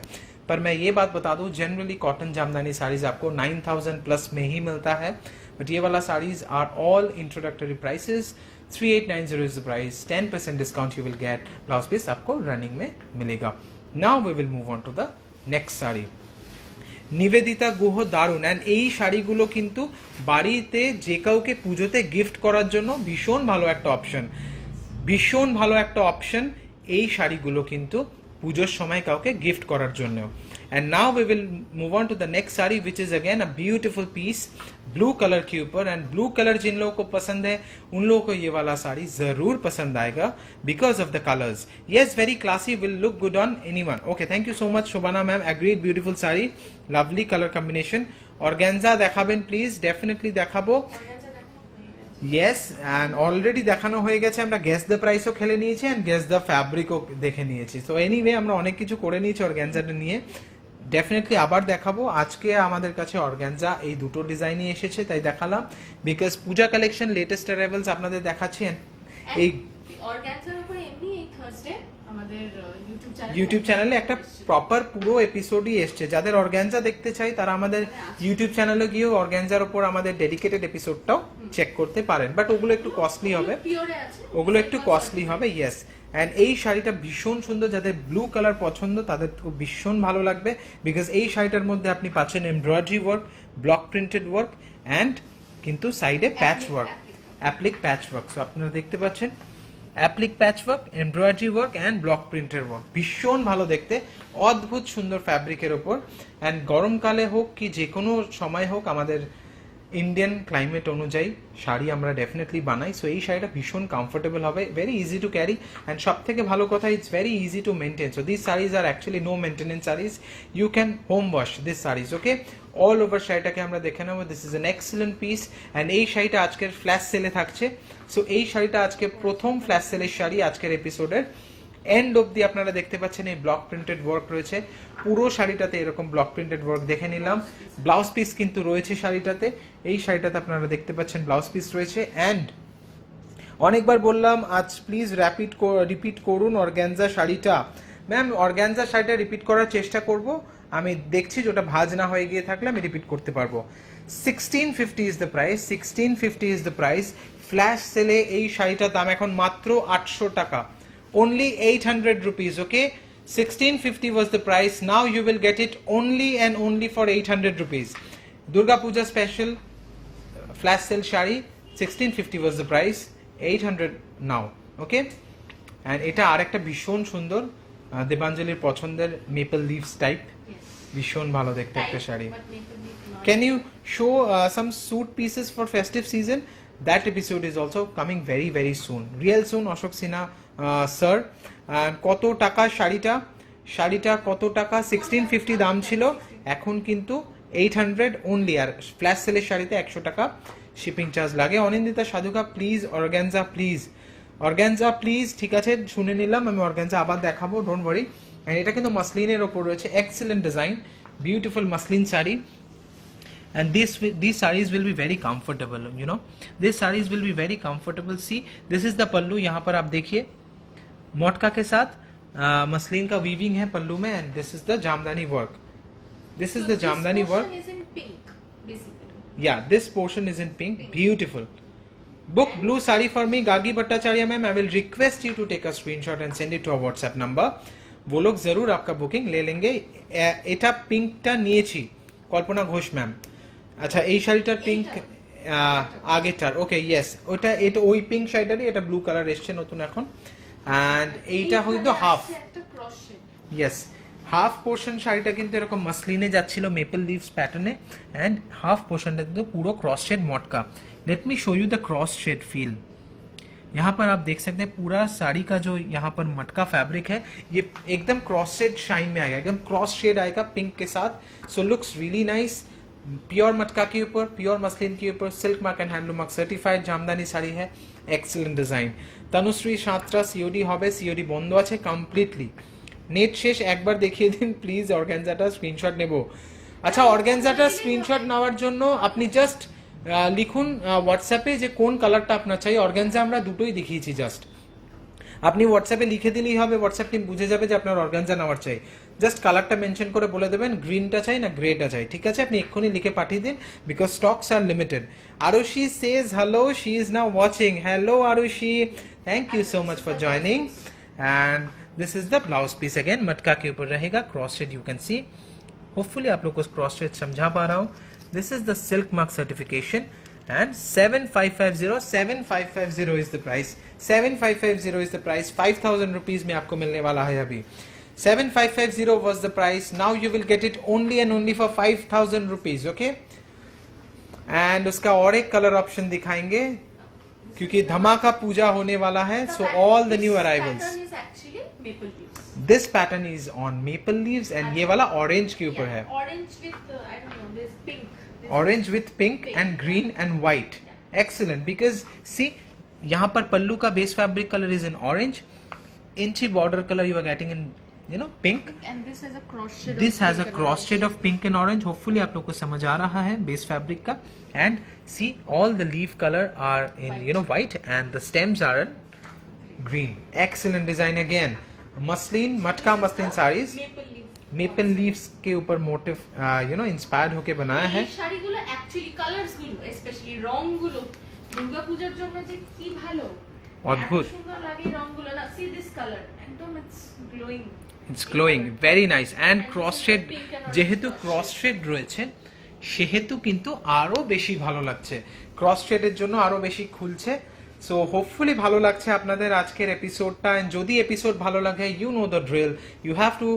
पर मैं ये बात बता दूं, जनरली कॉटन जामदानी साड़ीज आपको 9000 प्लस में ही मिलता है, बट ये वाला saris are all introductory prices. 3890 is the price, 10% discount you will get, blouse piece आपको रनिंग में मिलेगा। Now we will move on to the next sari, Nivedita Guha. দারুণ। অ্যান্ড এই শাড়িগুলো কিন্তু বাড়িতে যে কাউকে পুজোতে গিফট করার জন্য ভীষণ ভালো একটা অপশন, ভীষণ ভালো একটা অপশন এই শাড়িগুলো কিন্তু পুজোর সময় কাউকে গিফট করার জন্য। And now we will move on to the next sari which is again a beautiful piece, blue colour के ऊपर। एंड ब्लू कलर जिन लोगों को पसंद है उन लोगों को ये वाला साड़ी जरूर पसंद आएगा because of the colours. Yes, very classy, will look good on anyone. Okay, thank you so much Shobhana ma'am, agreed, beautiful sari, लाभली colour combination. Organza देखाबेन please, definitely देखाबो। ইয়েস, অ্যান্ড অলরেডি দেখানো হয়ে গেছে, আমরা গেস দ্য প্রাইসও খেলে নিয়েছি অ্যান্ড গেস দ্য ফ্যাব্রিকও দেখে নিয়েছি। সো এনিওয়ে আমরা অনেক কিছু করে নিয়েছি অর্গ্যানজাটা নিয়ে, ডেফিনেটলি আবার দেখাবো। আজকে আমাদের কাছে অর্গ্যানজা এই দুটো ডিজাইনই এসেছে তাই দেখালাম, বিকজ পূজা কালেকশন লেটেস্ট অ্যারাইভেলস আপনাদের দেখাচ্ছি। এই অর্গানজার উপরে এমনি এই থার্সডে আমাদের ইউটিউব চ্যানেলে একটা প্রপার পুরো এপিসোডই এসছে। যাদের অর্গ্যানজা দেখতে চাই তারা আমাদের ইউটিউব চ্যানেলে গিয়েও অর্গ্যানজার উপর আমাদের ডেডিকেটেড এপিসোডটাও চেক করতে পারেন, বাট ওগুলো একটু কস্টলি হবে, ওগুলো একটু কস্টলি হবে। ইয়েস, অ্যান্ড এই শাড়িটা ভীষণ সুন্দর, যাদের ব্লু কালার পছন্দ তাদের তো ভীষণ ভালো লাগবে, বিকজ এই শাড়িটার মধ্যে আপনি পাচ্ছেন embroidery work, block printed work and কিন্তু সাইডে প্যাচ ওয়ার্ক, অ্যাপ্লিক প্যাচ ওয়ার্ক। সো আপনারা দেখতে পাচ্ছেন applique patch work, embroidery work and block প্রিন্টের ওয়ার্ক, ভীষণ ভালো দেখতে, অদ্ভুত সুন্দর ফ্যাব্রিকের ওপর। অ্যান্ড গরমকালে হোক কি যে কোনো সময় হোক আমাদের ইন্ডিয়ান ক্লাইমেট অনুযায়ী শাড়ি আমরা ডেফিনেটলি বানাই। সো এই শাড়িটা ভীষণ কমফোর্টেবল হবে, very easy to carry, and সব থেকে ভালো কথা it's very easy to maintain. So this saris are actually no maintenance saris, you can home wash this saris. Okay, all over শাড়িটাকে আমরা দেখে নেবো। This is an excellent piece, and এই শাড়িটা আজকের ফ্ল্যাশ সেলে থাকছে। সো এই শাড়িটা আজকে প্রথম ফ্ল্যাশ সেলের শাড়ি আজকের এপিসোডের। এন্ড অবধি আপনারা দেখতে পাচ্ছেন এই ব্লক প্রিন্টেড ওয়ার্ক রয়েছে পুরো শাড়িটাতে, এরকম ব্লক প্রিন্টেড ওয়ার্ক দেখে নিলাম। ব্লাউজ পিস কিন্তু রয়েছে শাড়িটাতে, এই শাড়িটাতে আপনারা দেখতে পাচ্ছেন ব্লাউজ পিস রয়েছে। অ্যান্ড অনেকবার বললাম আজ প্লিজ রিপিট করুন অর্গ্যানজা শাড়িটা। ম্যাম অর্গ্যানজা শাড়িটা রিপিট করার চেষ্টা করব, আমি দেখছি যে ওটা ভাজ না হয়ে গিয়ে থাকলে আমি রিপিট করতে পারবো। 1650 is the price, 1650 is the price. Flash সেলে এই শাড়িটার দাম এখন মাত্র 800 টাকা, only 800 rupees. Okay, 1650 was the price, now you will get it only and only for 800 rupees. Durga Puja special flash sale shari, 1650 was the price, 800 now. Okay, and এটা আরেকটা ভীষণ সুন্দর দেবাঞ্জলির পছন্দের মেপল লিভস টাইপ, ভীষণ ভালো দেখতে একটা sari. Can you show some suit pieces for festive season? That episode is also coming very very soon, real soon. Ashok Sinha sir, কত টাকা শাড়িটা, শাড়িটা কত টাকা? 1650 দাম ছিল, এখন কিন্তু 800 অনলি। আর ফ্ল্যাশ সেলের শাড়িতে 100 টাকা শিপিং চার্জ লাগে। Anindita Sadhuka please organza please, organza please. ঠিক আছে, শুনে নিলাম, আমি অর্গ্যানজা আবার দেখাবো, ডোন্ট ওয়ারি। এন্ড এটা কিন্তু মাসলিনের ওপর রয়েছে, excellent design, beautiful muslin sari. And these sarees will be very comfortable, you know, these sarees will be very comfortable. See, this is the pallu, यहाँ पर आप देखिए मोटका के साथ मसलिन का वीविंग है पल्लू में, and this is the jamdani work, this is the jamdani work. Is in pink basically. Yeah, this portion is in pink, beautiful. Book blue saree for me, Gagi Bhattacharya ma'am. I will request you to take a screenshot and send it to our WhatsApp number. वो लोग जरूर आपका booking ले लेंगे। এটা পিঙ্কটা নিয়েছি কল্পনা Ghosh ma'am. আচ্ছা, এই শাড়িটার পিঙ্ক আগেরটার, ওকে ইয়েস, ওটা এটা ওই পিঙ্ক শাড়িটারই, এটা ব্লু কালার এসছে নতুন এখন। অ্যান্ড এইটা হয়তো হাফ, ইয়েস হাফ পোর্শন শাড়িটা কিন্তু এরকম মাসলিনে যাচ্ছিল মেপল লিভস প্যাটার্নে, অ্যান্ড হাফ পোর্শনটা কিন্তু পুরো cross shade matka. Let me show you the cross shade feel. यहाँ पर आप देख सकते हैं पूरा साड़ी का जो यहाँ पर मटका फैब्रिक है ये एकदम क्रॉस शेड शाइन में आएगा, एकदम क्रॉस शेड आएगा पिंक के साथ। So looks really nice, pure matka के ऊपर, प्योर मसलिन के ऊपर, silk mark and handloom mark certified jamdani sari है, excellent design. Tanushree Santra COD হবে, সিওডি বন্ধ আছে কমপ্লিটলি, নেট শেষ, একবার দেখিয়ে দিন প্লিজ অর্গানজাটা স্ক্রিনশট নেব। আচ্ছা, অর্গানজাটা স্ক্রিনশট নেওয়ার জন্য আপনি জাস্ট লিখুন হোয়াটসঅ্যাপে যে কোন কালারটা আপনার চাই। অর্গানজা আমরা দুটোই দেখিয়েছি, জাস্ট আপনি হোয়াটসঅ্যাপে লিখে দিলেই হবে, হোয়াটসঅ্যাপ টিম বুঝে যাবে যে আপনার অর্গানজা নেওয়ার চাই। জাস্ট কালারটা মেনশন করে বলে দেবেন গ্রিনটা চাই না গ্রেটা চাই, ঠিক আছে? আপনি এক্ষুনি লিখে পাঠিয়ে দিন, because stocks are limited. Arushi says hello, she is now watching. Hello Arushi, thank you so much for joining. And this is the blouse piece, again matka के ऊपर रहेगा, cross shade you can see. Hopefully आप लोग को क्रॉस शेड समझा पा रहा हूँ। This is the silk mark certification and 7550 is the price, 7550 is the price, 5000 rupees में आपको मिलने वाला है अभी। 7550 was the price, now you will get it only and only for 5000 rupees, okay? and उसका और एक कलर ऑप्शन दिखाएंगे क्योंकि धमाका पूजा होने वाला है, so all the new arrivals, this pattern is on maple leaves and ये वाला orange के ऊपर है, orange with I don't know, this pink, orange with pink and green and white, excellent. Because see यहाँ पर पल्लू का base fabric colour is in orange, इंची border colour you are getting in you know pink, and this has a cross shade, this has a cross shade of pink and orange. Hopefully आप लोग को समझ आ रहा है base fabric का। And see all the leaf colour are in you no white and the stems are in green, excellent design. Again muslin, matka muslin saris maple leaves के ऊपर मोटिव यू नो इंस्पायर्ड होके बनाया है। শাড়িগুলো অ্যাকচুয়ালি কালারস গুলো specially রংগুলো দুর্গাপূজার জন্য যে কি ভালো, অদ্ভুত সুন্দর লাগে রংগুলো না। সি দিস কালার একদম it's glowing, it's glowing, very nice. And cross shade, যেহেতু ক্রস শেড রয়েছে সেহেতু কিন্তু আরো বেশি ভালো লাগছে, ক্রস শেডের জন্য আরো বেশি খুলছে। সো হোপফুলি ভালো লাগছে আপনাদের আজকের এপিসোডটা। যদি এপিসোড ভালো লাগে, you know the drill, you have to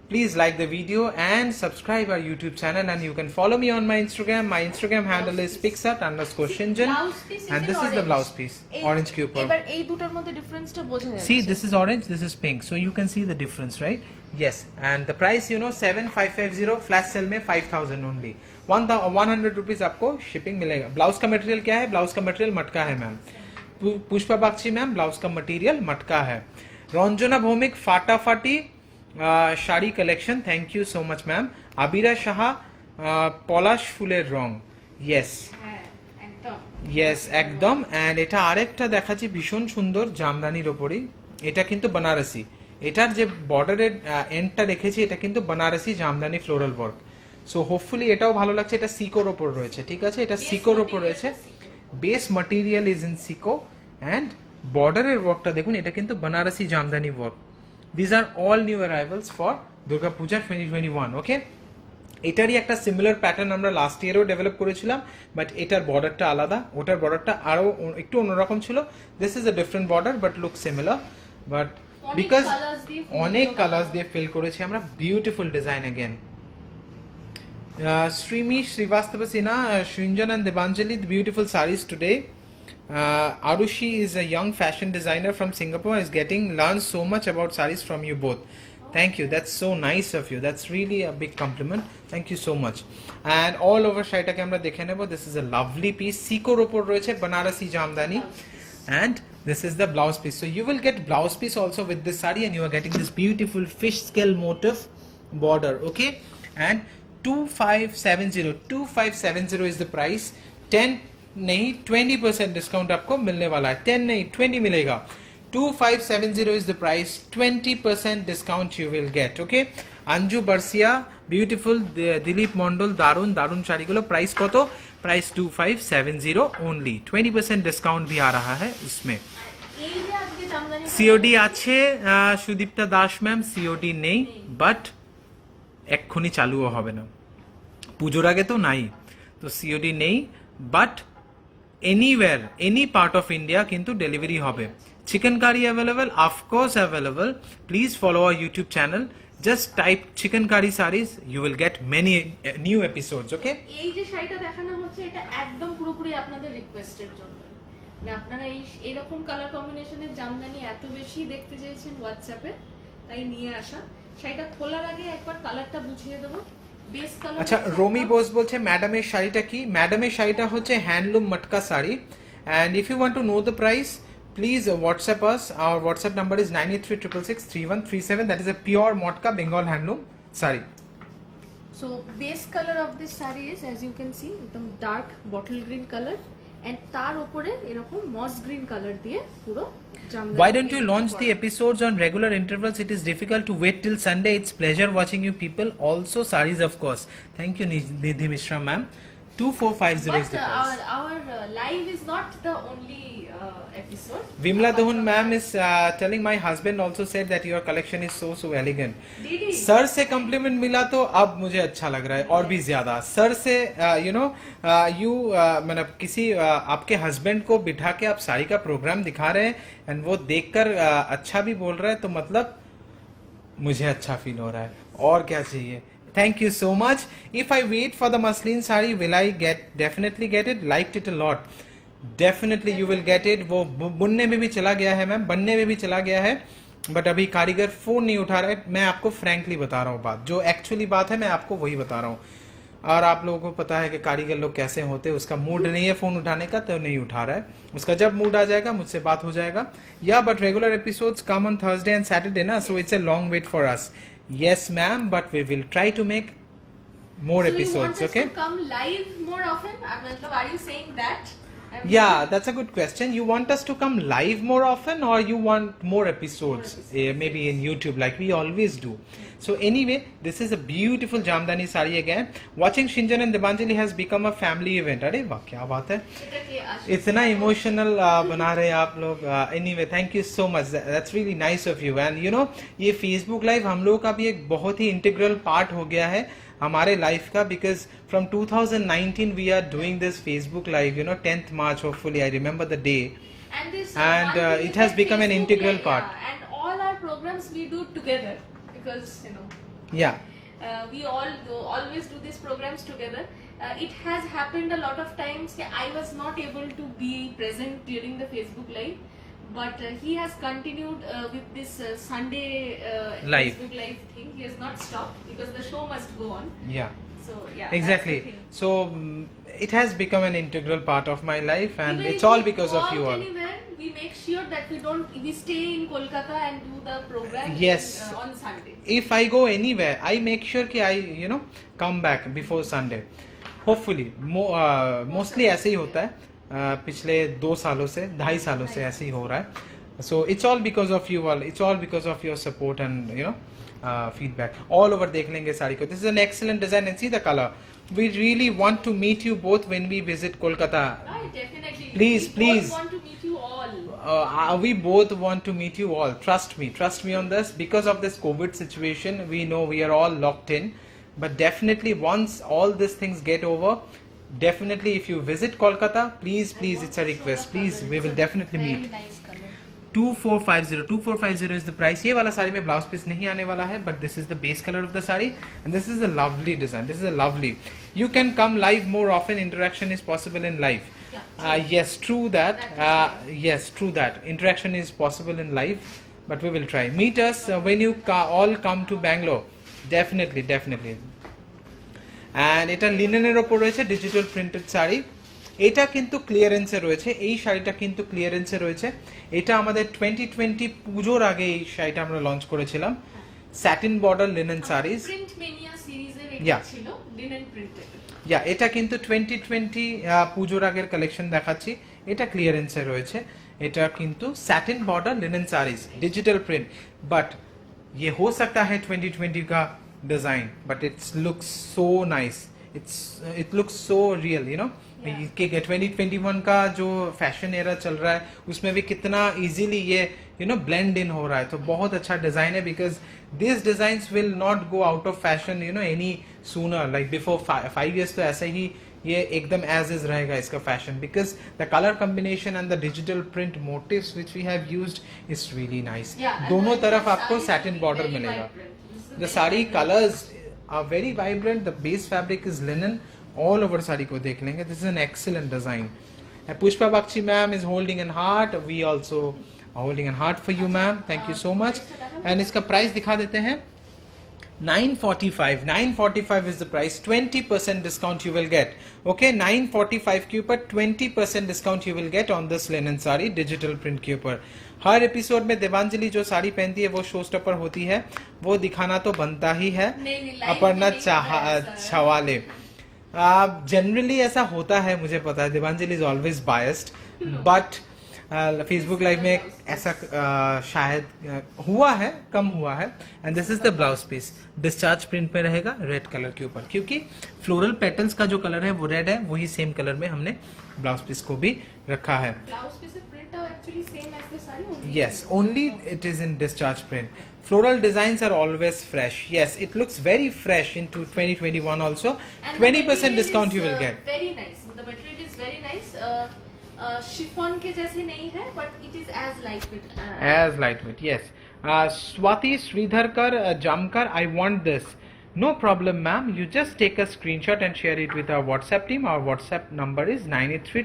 please like the video and subscribe our YouTube channel, and you can follow me on my Instagram. My Instagram handle is pixart_shinjan, Blouse piece and in this is the orange. blouse piece, orange cube. এবার এই দুটোর মধ্যে ডিফারেন্সটা বোঝা যাচ্ছে। See, this is orange, this is pink, so you can see the difference, right? Yes, and the price, 7550, flash sale में 5000 only. 100 rupees आपको shipping मिलेगा. ब्लाउज का मटेरियल क्या है? ब्लाउज का मटेरियल मटका है ma'am. Pushpa Bagchi ma'am, blouse का मटेरियल मटका है. रंजना भौमिक, फाटाफाटी sari collection, thank you so much ma'am. Abira Saha, পলাশ ফুলের রং, ইয়েস হ্যাঁ একদম ইয়েস একদম. অ্যান্ড এটা আরেকটা দেখাচ্ছি ভীষণ সুন্দর জামদানির ওপরই. এটা কিন্তু বানারসি. এটার যে বর্ডারের এন্ডটা রেখেছি এটা কিন্তু Banarasi Jamdani floral work. So hopefully এটাও ভালো লাগছে. এটা সিকোর ওপর রয়েছে, ঠিক আছে? এটা সিকোর ওপর রয়েছে. Base material is in সিকো, and বর্ডারের ওয়ার্কটা দেখুন, এটা কিন্তু Banarasi Jamdani work. These are all new arrivals for Durga Puja 2021. Okay, এটারই একটা সিমিলার প্যাটার্ন আমরা লাস্ট ইয়ারও ডেভেলপ করেছিলাম, বাট এটার বর্ডারটা আলাদা, ওটার বর্ডারটা আরো একটু অন্যরকম ছিল. This is a different border but look similar, but because অনেক কালার্স দিয়ে ফিল করেছি আমরা. Beautiful design again. Srimi Srivastava Sinha, Shinjan and Devanjali, the beautiful sarees today. Arushi is a young fashion designer from Singapore, is learned so much about sarees from you both. Thank you, that's so nice of you, that's really a big compliment. Thank you so much. And all over শাড়িটাকে আমরা দেখে নেব. This is a lovely piece, secure উপর রয়েছে Banarasi Jamdani, and this is the blouse piece. So you will get blouse piece also with this saree, and you are getting this beautiful fish scale motif border. Okay, and 2570 is the price. 10 नहीं 20% discount आपको मिलने वाला है. 10 नहीं 20 मिलेगा. 2570 is the price. 20% discount you will get. Okay, Anju Barsiya, beautiful. Dilip Mandal, दारुन दारुन শাড়িগুলো. प्राइस কত? Price 2570 only. 20% डिस्काउंट भी आ रहा है इसमें. এই যে আজকে জামদানি সিওডি আছে সুদীপ্তা দাস ম্যাম, সিওডি নেই, বাট এক্ষুনি চালুও হবে না, পুজোর আগে তো নাই, তো সিওডি নেই, but anywhere any part of India কিন্তু ডেলিভারি হবে. Chicken curry available, of course available. Please follow our YouTube channel, just type chicken curry series, you will get many new episodes. Okay, এই যে শাড়িটা দেখানো হচ্ছে এটা একদম পুরোপুরি আপনাদের রিকোয়েস্টের জন্য. মানে আপনারা এরকম কালার কম্বিনেশনের জামদানি এত বেশি দেখতে চেয়েছেন হোয়াটসঅ্যাপে, তাই নিয়ে আসা. শাড়িটা খোলার আগে একবার কালারটা বুঝিয়ে দেবো. Base colour. আচ্ছা, রোমি বোস বলছে ম্যাডামের শাড়িটা কি? ম্যাডামের শাড়িটা হচ্ছে handloom matka sari, and if you want to know the price, please WhatsApp us. Our WhatsApp number is 9836663137. That is a pure matka Bengal handloom sari. So base color of this saree is, as you can see, একদম dark bottle green color, and তার উপরে এরকম moss green color দিয়ে পুরো Jamdani. Why don't you launch the episodes on regular intervals? It is difficult to wait till Sunday. It's pleasure watching you people. Also sarees, of course. Thank you, Nidhi Mishra ma'am. 2450 is But the price. our live is not the only episode. Vimla Dohun ma'am is telling my husband also said that your collection is so elegant. Did he? Sir से complement मिला तो अब मुझे अच्छा लग रहा है और भी ज्यादा. सर से मतलब किसी आपके हस्बैंड को बिठा के आप साड़ी का प्रोग्राम दिखा रहे हैं, एंड वो देखकर अच्छा भी बोल रहा है, तो मतलब मुझे अच्छा फील हो रहा है. और क्या चाहिए? Thank you so much. If I wait for the muslin sari, will I definitely get it? Liked it a lot. Definitely you will get it. वो बुनने में भी चला गया है मैम, बनने में भी चला गया है, बट अभी कारीगर फोन नहीं उठा रहा है. मैं आपको फ्रैंकली बता रहा हूँ बात, जो एक्चुअली बात है मैं आपको वही बता रहा हूँ. और आप लोगों को पता है कि कारीगर लोग कैसे होते हैं. उसका मूड नहीं है फोन उठाने का तो नहीं उठा रहा है. उसका जब मूड आ जाएगा मुझसे बात हो जाएगा. या but regular episodes come on Thursday and Saturday ना, so it's a long wait for us. Yes ma'am, but we will try to make more episodes. So you want okay, us to come live more often? Are you saying that? yeah, that's a good question. You want us to come live more often, or you want more episodes? Maybe in YouTube like we always do. So anyway, this is a beautiful Jamdani sari again. Watching Shinjan and Devanjali has become a family event. अरे वाह क्या बात है, इतना emotional बना रहे हैं आप लोग. Anyway, thank you so much. That's really nice of you. And you know, ये Facebook Live हम लोगों का भी एक बहुत ही इंटीग्रल पार्ट हो गया है हमारे लाइफ का, because from 2019 we are doing this Facebook Live. 10th March, hopefully I remember the day. And it has become an integral part. And all our programs we do together, because Yeah. We always do these programs together. It has happened a lot of times that I was not able to be present during the Facebook Live, but he has continued with this Sunday Live. Facebook Live thing. He has not stopped because the show must go on. Yeah. So yeah, Exactly. that's the thing. So it has become an integral part of my life, and Even it's if all we because go of you out all. Anywhere, we make sure that we stay in Kolkata and do the program Yes. on Sunday. If I go anywhere, I make sure कि I come back before Sunday. Hopefully, mostly ऐसे ही होता है. पिछले 2 सालों से 2.5 सालों से ऐसे ही हो रहा है. So it's all because of you all. It's all because of your support and feedback. All over देख लेंगे साड़ी को. This is an excellent design and see the color. We really want to meet you both when we visit Kolkata. Definitely. Please, we please. both want to meet you all. We both want to meet you all. Trust me on this. Because of this COVID situation, we know we are all locked in. But definitely, once all these things get over, definitely if you visit Kolkata, please, it's a request. Please, we will definitely Very meet. nice color. 2450 is the price. ये वाला साड़ी में blouse piece नहीं आने वाला है, but this is the base color of the saree and this is a lovely design. This is a lovely. You can come live more often. Interaction is possible in live. Yes, true that. Yes, true that. Interaction is possible in live, but we will try. Meet us when you all come to Bangalore. Definitely. And এটা লিনেনের ওপর রয়েছে digital printed sari. এটা কিন্তু ক্লিয়ারেন্সে রয়েছে. এই শাড়িটা কিন্তু ক্লিয়ারেন্সে রয়েছে. এটা আমাদের 2020 পুজোর আগে এই শাড়িটা আমরা লঞ্চ করেছিলাম. Satin border linen saris. Print mania সিরিজের Yeah. এটা ছিল লিনেন প্রিন্টেড। এটা কিন্তু 2020 পুজোর আগের কালেকশন দেখাচ্ছি. এটা ক্লিয়ারেন্সে রয়েছে. এটা কিন্তু satin border linen saris digital print. But ये हो सकता है 2020 का design, but it's looks so nice. It looks so real, कि 2021 का जो फैशन एरा चल रहा है उसमें भी कितना इजीली ये ब्लेंड इन हो रहा है. तो बहुत अच्छा डिजाइन है because this designs will not go out of fashion any sooner. Like before 5 years तो ऐसे ही ये एकदम एज इज रहेगा इसका fashion because the colour combination and the digital print motifs which we have used is really nice. दोनों तरफ आपको satin border मिलेगा. The saree colors are very vibrant. The base fabric is linen. All over saree को देख लेंगे. This is an excellent design. Pushpa Bakshi ma'am is holding an heart. We also are holding an heart for you ma'am. Thank you so much. And इसका price दिखा देते हैं. 945 is the price. 20% discount you will get. Okay, 945 के ऊपर 20% discount you will get on this linen saree digital print के ऊपर. हर episode में देवांजलि जो साड़ी पहनती है वो शो स्टॉपर होती है. वो दिखाना तो बनता ही है. अपर्णा छवाले. जनरली ऐसा होता है, मुझे पता है. Devanjali is always biased, but Facebook live में ऐसा शायद हुआ है, कम हुआ है. And this is the blouse piece. Discharge print में रहेगा रेड कलर के ऊपर, क्योंकि फ्लोरल पेटल्स का जो कलर है वो रेड है. वही सेम कलर में हमने ब्लाउज पीस को भी रखा है. Blouse piece print are actually same as the saree only. Yes, only it is in discharge print. Floral designs are always fresh. Yes, it looks very fresh into 2021 also. And 20% discount you will get. Very nice. The material is very nice. Chiffon के जैसे नहीं है, but it is as lightweight. As lightweight, yes. Swati Sridharkar Jamkar, I want this. No problem, ma'am. You just take a screenshot and share it with our WhatsApp team. Our WhatsApp number is 983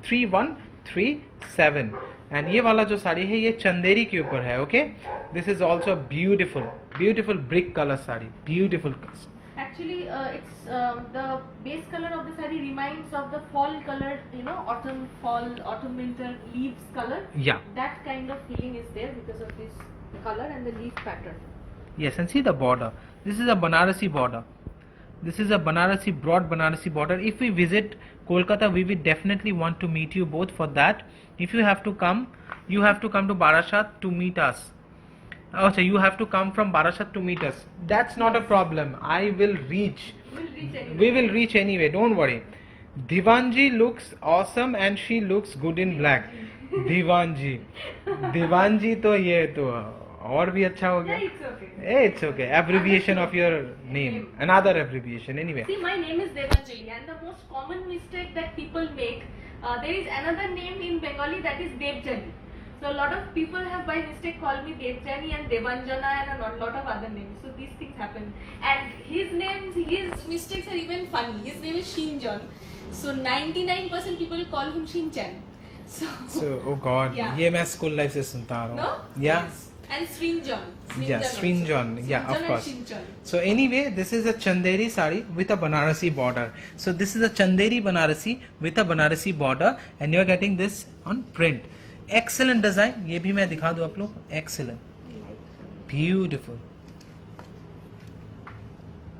3137. And ये वाला जो साड़ी है ये चंदेरी के ऊपर है. Okay, this is also beautiful brick color sari. Beautiful. Actually, it's the base color of the saree reminds of the fall colored, autumn winter leaves color. Yeah. That kind of feeling is there because of this color and the leaf pattern. Yes, and see the border. This is a Banarasi border. This is a broad Banarasi border. If we visit Kolkata, we will definitely want to meet you both. For that, if you have to come, you have to come to Barashat to meet us. So you have to come from Barashat to meet us. That's not a problem. I will reach. We will reach anyway. Don't worry. Divanji looks awesome and she looks good in black. Divanji तो ये तो और भी अच्छा हो गया. It's okay. It's okay. Abbreviation of your name. Another abbreviation. Anyway. See, my name is Devanjali, and the most common mistake that people make, there is another name in Bengali that is Devjali. So a lot of people have by mistake called me Devjani and Devanjana and a lot of other names. So these things happen. And his mistakes are even funny. His name is Shinjon. So 99% people call him Shinchan. So oh god, Yeah. ये मैं school life से सुनता आ रहा No? हूँ. Yeah. Yes. And Srinjan. Yeah, Srinjan. Yeah, of and course. Shinchan. So anyway, this is a Chanderi sari with a Banarasi border. So this is a Chanderi Banarasi with a Banarasi border, and you are getting this on print. Excellent design. ये भी मैं दिखा दूँ आप लोग. Excellent. Beautiful.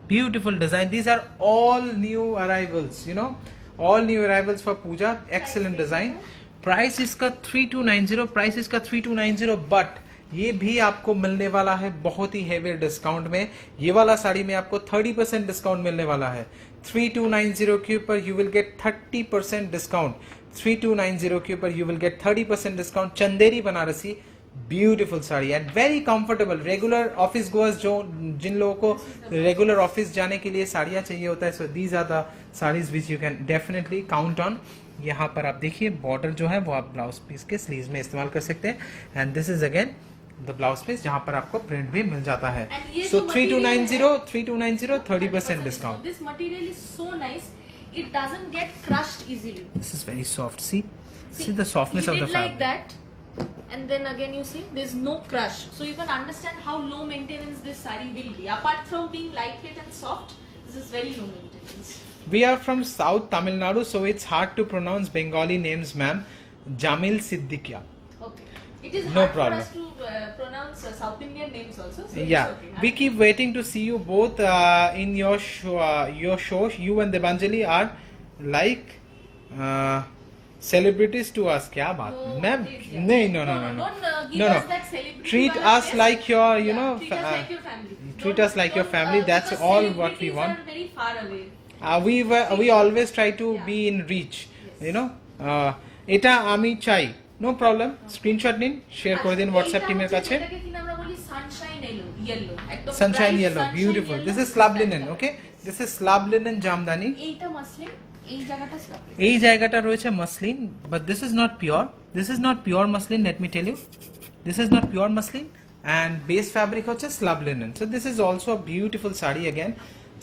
Beautiful design. These are all new arrivals. You know, all new arrivals for Puja. Excellent design. Price इसका 3290. Price इसका 3290. But ये भी आपको मिलने वाला है बहुत ही हेवी डिस्काउंट में. ये वाला साड़ी में आपको 30% डिस्काउंट मिलने वाला है. 3290 के ऊपर you will get 30% डिस्काउंट. 3290 के ऊपर you will get 30% discount. Chanderi Banarasi beautiful sari and very comfortable. Regular office goers जो जिन लोगों को रेगुलर ऑफिस जाने के लिए साड़ियाँ चाहिए होता है, so these are the saris which you can definitely count on. यहाँ पर आप देखिए बॉर्डर जो है वो आप ब्लाउज पीस के स्लीव्स में इस्तेमाल कर सकते हैं. And this is again the blouse piece जहाँ पर आपको प्रिंट भी मिल जाता है. And ये सो जो 3290 30% discount. This material is so nice. It doesn't get crushed easily. This is very soft. See the softness he of the did like fabric. that. And then again you see there's no crush. So you can understand how low maintenance this saree will be. Apart from being lightweight and soft, this is very low maintenance. We are from South Tamil Nadu, so it's hard to pronounce Bengali names, ma'am. Jamil Siddiqia. Okay. It is No hard problem. for us to pronounce South Indian names also. So Yeah, it's okay. we keep waiting to see you both in your show. You and Devanjali are like celebrities to us. क्या बात है, ma'am? please, No. Don't give No. us that celebrity. Treat wala us face. like your, you Yeah, know, treat us like your family. treat us like your family. That's because all what we celebrities want. are very far away. We always try to Yeah. be in reach. Yes. You know, এটা আমি চাই. No problem. Screenshot নিন, share করে দিন WhatsApp টিমের কাছে. এটাকে কিনা আমরা বলি সানশাইন yellow. একদম Sunshine bright yellow, sunshine beautiful. yellow. This is slab linen, okay? This is slab linen Jamdani. এইটা মাসলিন, এই জায়গাটা স্লাব। এই জায়গাটা রয়েছে muslin, but this is not pure. This is not pure muslin, let me tell you. This is not pure muslin, and base fabric হচ্ছে slab linen. So this is also a beautiful sari again.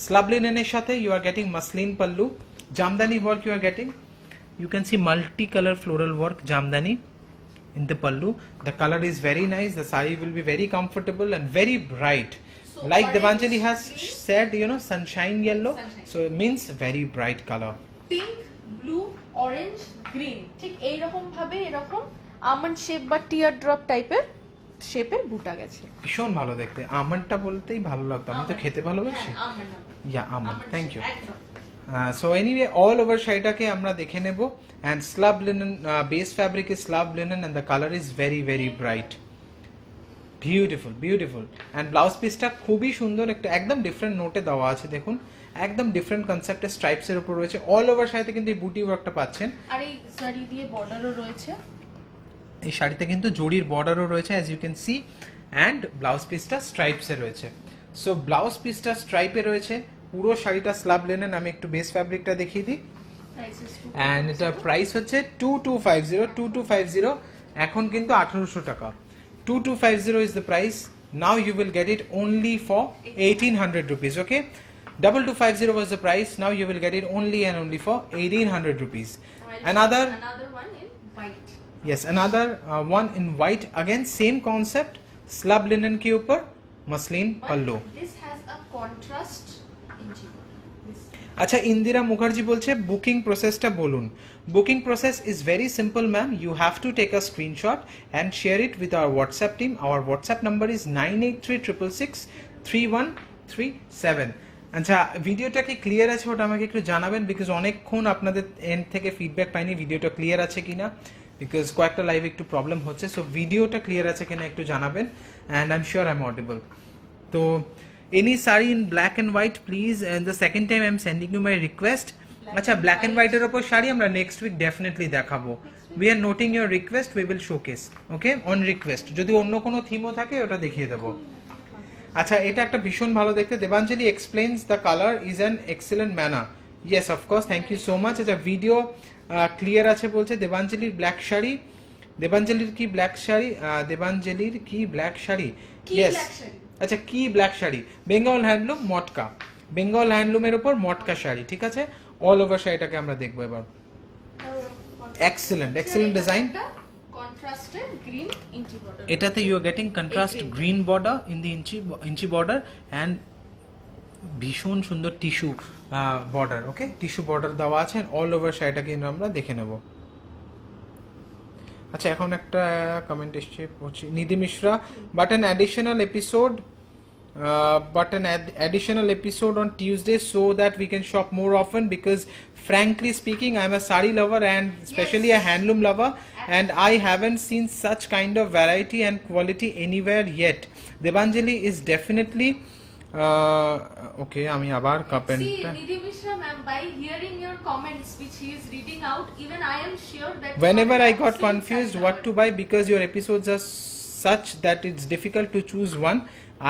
Slab linen এর সাথে you are getting muslin pallu, Jamdani work you are getting. You can see multi-color floral work Jamdani in the pallu. The color is very nice. The sari will be very comfortable and very bright. So Like orange, Devanjali has green, said, you know, sunshine yellow. Sunshine. So it means very bright color. Pink, blue, orange, green, ঠিক এই রকম ভাবে এরকম almond shape বা tear drop টাইপের শেপের বুটা গেছে। ভীষণ ভালো দেখতে. আমন্ডটা বলতেই ভালো লাগতো. আমি তো খেতে ভালোবাসি. হ্যাঁ, almond. Yeah, almond. Thank you. একদম। So anyway, all over শাড়িটাকে আমরা দেখে নেব. And slab linen, base fabric is slab linen and the color is very very bright. Beautiful. And blouse piece-টা খুবই সুন্দর, একটা একদম ডিফারেন্ট নোটে দেওয়া আছে দেখুন. একদম ডিফারেন্ট কনসেপ্টের স্ট্রাইপস এর উপর রয়েছে. অল ওভার শাড়িতে কিন্তু এই বুটি ওয়ার্কটা পাচ্ছেন. আর এই শাড়ি দিয়ে বর্ডারও রয়েছে। এই শাড়িতে কিন্তু জরির বর্ডারও রয়েছে as you can see, and blouse পিসটা স্ট্রাইপস এ রয়েছে. সো ব্লাউজ পিসটা স্ট্রাইপে রয়েছে. পুরো শাড়িটা স্ল্যাব লিনেন. আমি একটু বেস ফ্যাব্রিকটা দেখিয়ে দিই. এন্ড এটা প্রাইস হচ্ছে 2250 এখন কিন্তু 1800 টাকা. 2250 is the price. Now you will get it only for 1800 rupees, okay? 2250 was the price. Now you will get it only and only for 1800 rupees. Another one in white. Yes, another one in white. Again, same concept. Slab linen के ऊपर muslin pallu. This has a contrast in this. अच्छा, Indira Mukherjee बोलছে booking প্রসেসটা বলুন. Booking process is very simple, ma'am. You have to take a screenshot and share it with our WhatsApp team. Our WhatsApp number is 9836663137. আচ্ছা, ভিডিওটা কি clear আছে ওটা আমাকে একটু জানাবেন, বিকজ অনেকক্ষণ আপনাদের এন্ড থেকে ফিডব্যাক পাইনি ভিডিওটা ক্লিয়ার আছে কিনা, বিকজ কয়েকটা লাইভে একটু প্রবলেম হচ্ছে. সো ভিডিওটা ক্লিয়ার আছে কিনা একটু জানাবেন, and I am sure I am audible. তো any sari in black and white please, and the second time I am sending you my request. আচ্ছা, ব্ল্যাক অ্যান্ড হোয়াইটের ওপর শাড়ি আমরা নেক্সট উইক ডেফিনেটলি দেখাবো. We are noting your request, we will showcase, okay, on request. যদি অন্য কোনো থিমও থাকে ওটা দেখিয়ে দেবো. আচ্ছা, এটা একটা ভীষণ ভালো দেখতে. Debanjali explains the colour is an excellent manner. Yes, of course, thank you so much. আচ্ছা, ভিডিও ক্লিয়ার আছে বলছে দেবাঞ্জলির ব্ল্যাক শাড়ি देवांजलिर की ब्लैक शाड़ी, देवांजलिर की ब्लैक शाड़ी, की यस black শাড়ি। আচ্ছা কি ব্ল্যাক শাড়ি, বেঙ্গল হ্যান্ডলুম মটকা, বেঙ্গল হ্যান্ডলুমের উপর মটকা শাড়ি, ঠিক আছে। অল ওভার শাড়িটাকে আমরা দেখবো এবার। Excellent, excellent design. Contrasted green inch border. এটাতে you are getting contrast green border in the inch border and ভীষণ সুন্দর tissue border, okay tissue border দেওয়া আছে। অল ওভার শাড়িটাকে আমরা দেখে নেব। আচ্ছা এখন একটা কমেন্ট এসছে পড়ছি, Nidhi Mishra, but an additional episode on Tuesday so that we can shop more often, because frankly speaking I'm a sari lover and especially a handloom lover, and I haven't seen such kind of variety and quality anywhere yet. Devanjali is definitely okay আমি আবার comment See, Nidhi Mishra ma'am, by hearing your comments which he is reading out, even I am sure that whenever I got Same confused size what number. to buy because your episodes are such that it's difficult to choose one,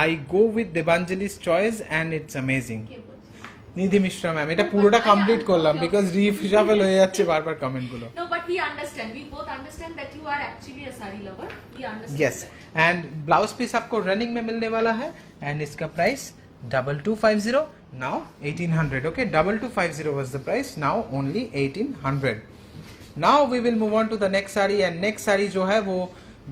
I go with Devanjali's choice and it's amazing. কে বলছে? নিধি Mishra ma'am, এটা পুরোটা complete করলাম because রিফাসল হয়ে যাচ্ছে বারবার comment গুলো। No, but we understand. We both understand that you are actually a sari lover. We understand. Yes that. And blouse piece आपको running में मिलने वाला है एंड इसका price 2250 now 1800, okay 2250 was the price, now only 1800। Now we will move on to the next sari and next sari जो है वो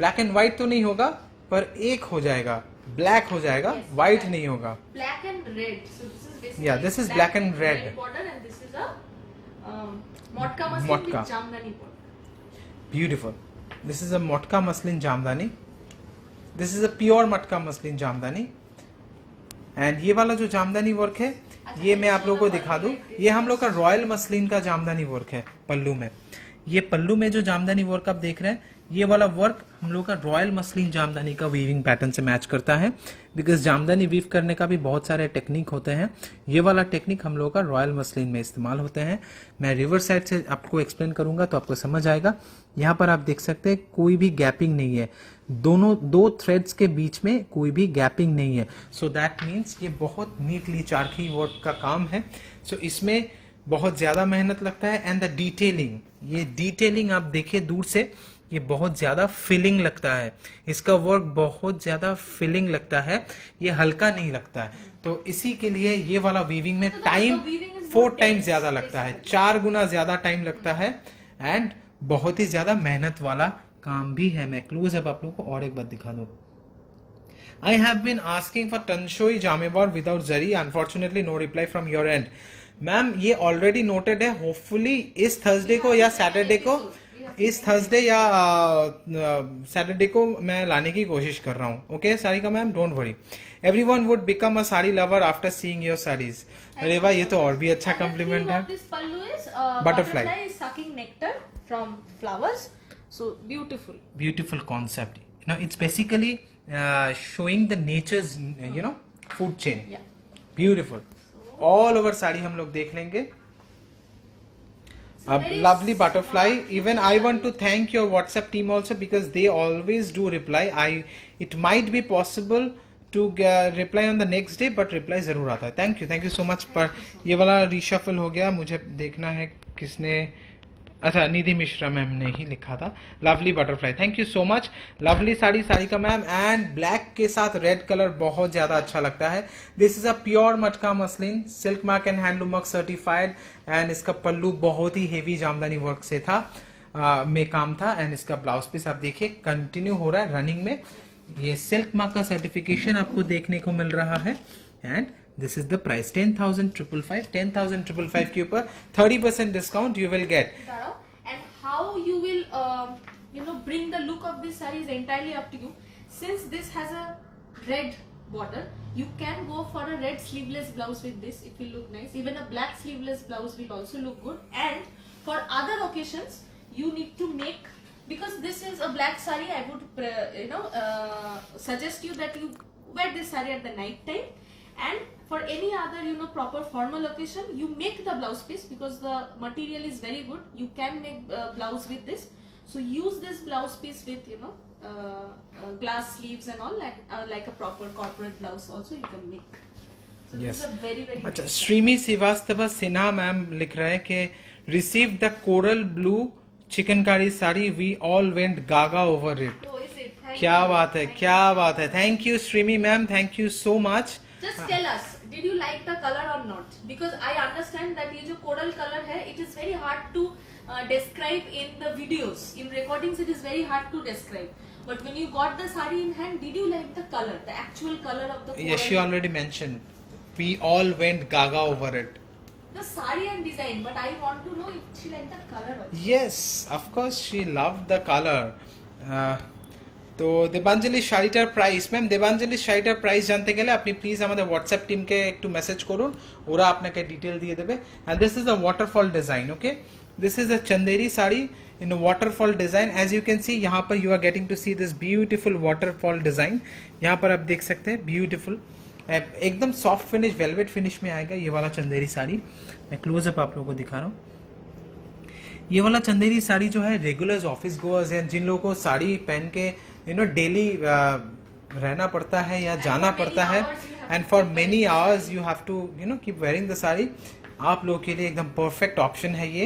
black and white तो नहीं होगा पर एक हो जाएगा, ब्लैक हो जाएगा, Yes, व्हाइट black. नहीं होगा। Black and red. So this is basically Yeah, this is black and red. border, and this is a motka muslin Motka. with jamdani border. Beautiful. This is a motka muslin jamdani. This is a pure motka muslin jamdani. And ये वाला जो jamdani work है ये मैं आप लोगों को दिखा दूं, ये हम लोग का रॉयल मसलिन का जामदानी वर्क है पल्लू में। ये पल्लू में जो जामदानी वर्क आप देख रहे हैं ये वाला वर्क हम लोग का रॉयल मसलिन जामदानी का वीविंग पैटर्न से मैच करता है, बिकॉज जामदानी वीव करने का भी बहुत सारे टेक्निक होते हैं। ये वाला टेक्निक हम लोग का रॉयल मसलिन में इस्तेमाल होते हैं। मैं रिवर साइड से आपको एक्सप्लेन करूंगा तो आपको समझ आएगा। यहाँ पर आप देख सकते हैं कोई भी गैपिंग नहीं है, दो थ्रेड्स के बीच में कोई भी गैपिंग नहीं है। सो दैट मीन्स ये बहुत नीटली चारखी वर्क का काम है। सो इसमें बहुत ज्यादा मेहनत लगता है एंड द डिटेलिंग, ये डिटेलिंग आप देखिए दूर से, ये बहुत ज्यादा फिलिंग लगता है, इसका वर्क बहुत ज्यादा फिलिंग लगता है, ये हल्का नहीं लगता है। तो इसी के लिए ये वाला वीविंग में time weaving is 4 more time dense, ज्यादा लगता है, 4 गुना ज्यादा टाइम लगता है एंड बहुत ही ज्यादा मेहनत वाला काम भी है। मैं क्लोज अप आप लोगों को और एक बार दिखा दूं। I have been asking for Tanshoi Jamewar without Zari, unfortunately no reply from your end. Ma'am ये ऑलरेडी नोटेड है, होपफुली इस थर्सडे को या सैटरडे को, इस थर्सडे या सैटरडे को मैं लाने की कोशिश कर रहा हूँ। Okay Sarika ma'am, don't worry, everyone would become a sari lover after seeing your saris. अरे वाह, ये तो और भी अच्छा कॉम्प्लीमेंट है। This pallu is Butterfly. is sucking nectar from flowers. So beautiful. Beautiful concept. You know, it's basically showing the nature's, you know, food chain. Yeah. Beautiful. All over sari हम लोग देख लेंगे। A very lovely butterfly. Even I want to thank your WhatsApp team also because they always do reply. It might be possible to reply on the next day, but reply जरूर आता है। Thank you so much। पर ये वाला reshuffle हो गया, मुझे देखना है किसने, अच्छा निधि मिश्रा मैम ने ही लिखा था। Lovely butterfly, thank you so much. Lovely sari Sarika ma'am, and black के साथ रेड कलर बहुत ज्यादा अच्छा लगता है। दिस इज अ प्योर मटका muslin, silk mark and handloom mark certified, and इसका पल्लू बहुत ही हेवी जामदानी वर्क से था में काम था। एंड इसका ब्लाउज पीस आप देखिए कंटिन्यू हो रहा है रनिंग में, ये सिल्क मार्क का सर्टिफिकेशन आपको देखने को मिल रहा है। And this is the price 10,555 के ऊपर 30% discount you will get। And how you will bring the look of this saree is entirely up to you. Since this has a red border, you can go for a red sleeveless blouse with this, it will look nice. Even a black sleeveless blouse will also look good. And for other occasions you need to make, because this is a black saree, I would suggest you that you wear this saree at the night time. And for any other proper formal occasion, you make the blouse piece because the material is very good. You can make blouse with this. So use this blouse piece with glass sleeves and all, like a proper corporate blouse also you can make. So Yes. this is a very अच्छा, Shrimi Srivastava Sinha ma'am लिख रहे हैं कि receive the coral blue chikankari sari, we all went gaga over it. Oh, is it? Thank क्या you. बात है, Thank क्या you. बात है। Thank you Shrimi ma'am, thank you so much. Just tell us, did you like the color or not? Because I understand that ये जो coral color है, it is very hard to describe in the videos. In recordings, it is very hard to describe. But when you got the sari in hand, did you like the color, the actual color of the coral? Yes, she already mentioned. We all went gaga over it. The sari and design, but I want to know if she liked the color also. Yes, of course she loved the color. তো দেবাঞ্জলি শাড়িটার price, ma'am Debanjali শাড়িটার price জানতে গেলে আপনি please আমাদের WhatsApp টিমকে একটু message করুন, ওরা আপনাকে ডিটেল দিয়ে দেবে। And this is a waterfall design, okay. This is a Chanderi sari in a waterfall design. As you can see यहाँ पर you are getting to see this beautiful waterfall design. यहाँ पर आप देख सकते हैं ब्यूटीफुल, एकदम सॉफ्ट फिनिश, वेलवेट फिनिश में आएगा ये वाला चंदेरी साड़ी। मैं क्लोजअप आप लोगों को दिखा रहा हूँ। ये वाला चंदेरी साड़ी जो है रेगुलर ऑफिस गोअर्स हैं, जिन लोगों को साड़ी पहन के डेली रहना पड़ता है या जाना पड़ता है, and for many hours you have to keep wearing the sari, आप लोगों के लिए एकदम परफेक्ट ऑप्शन है ये।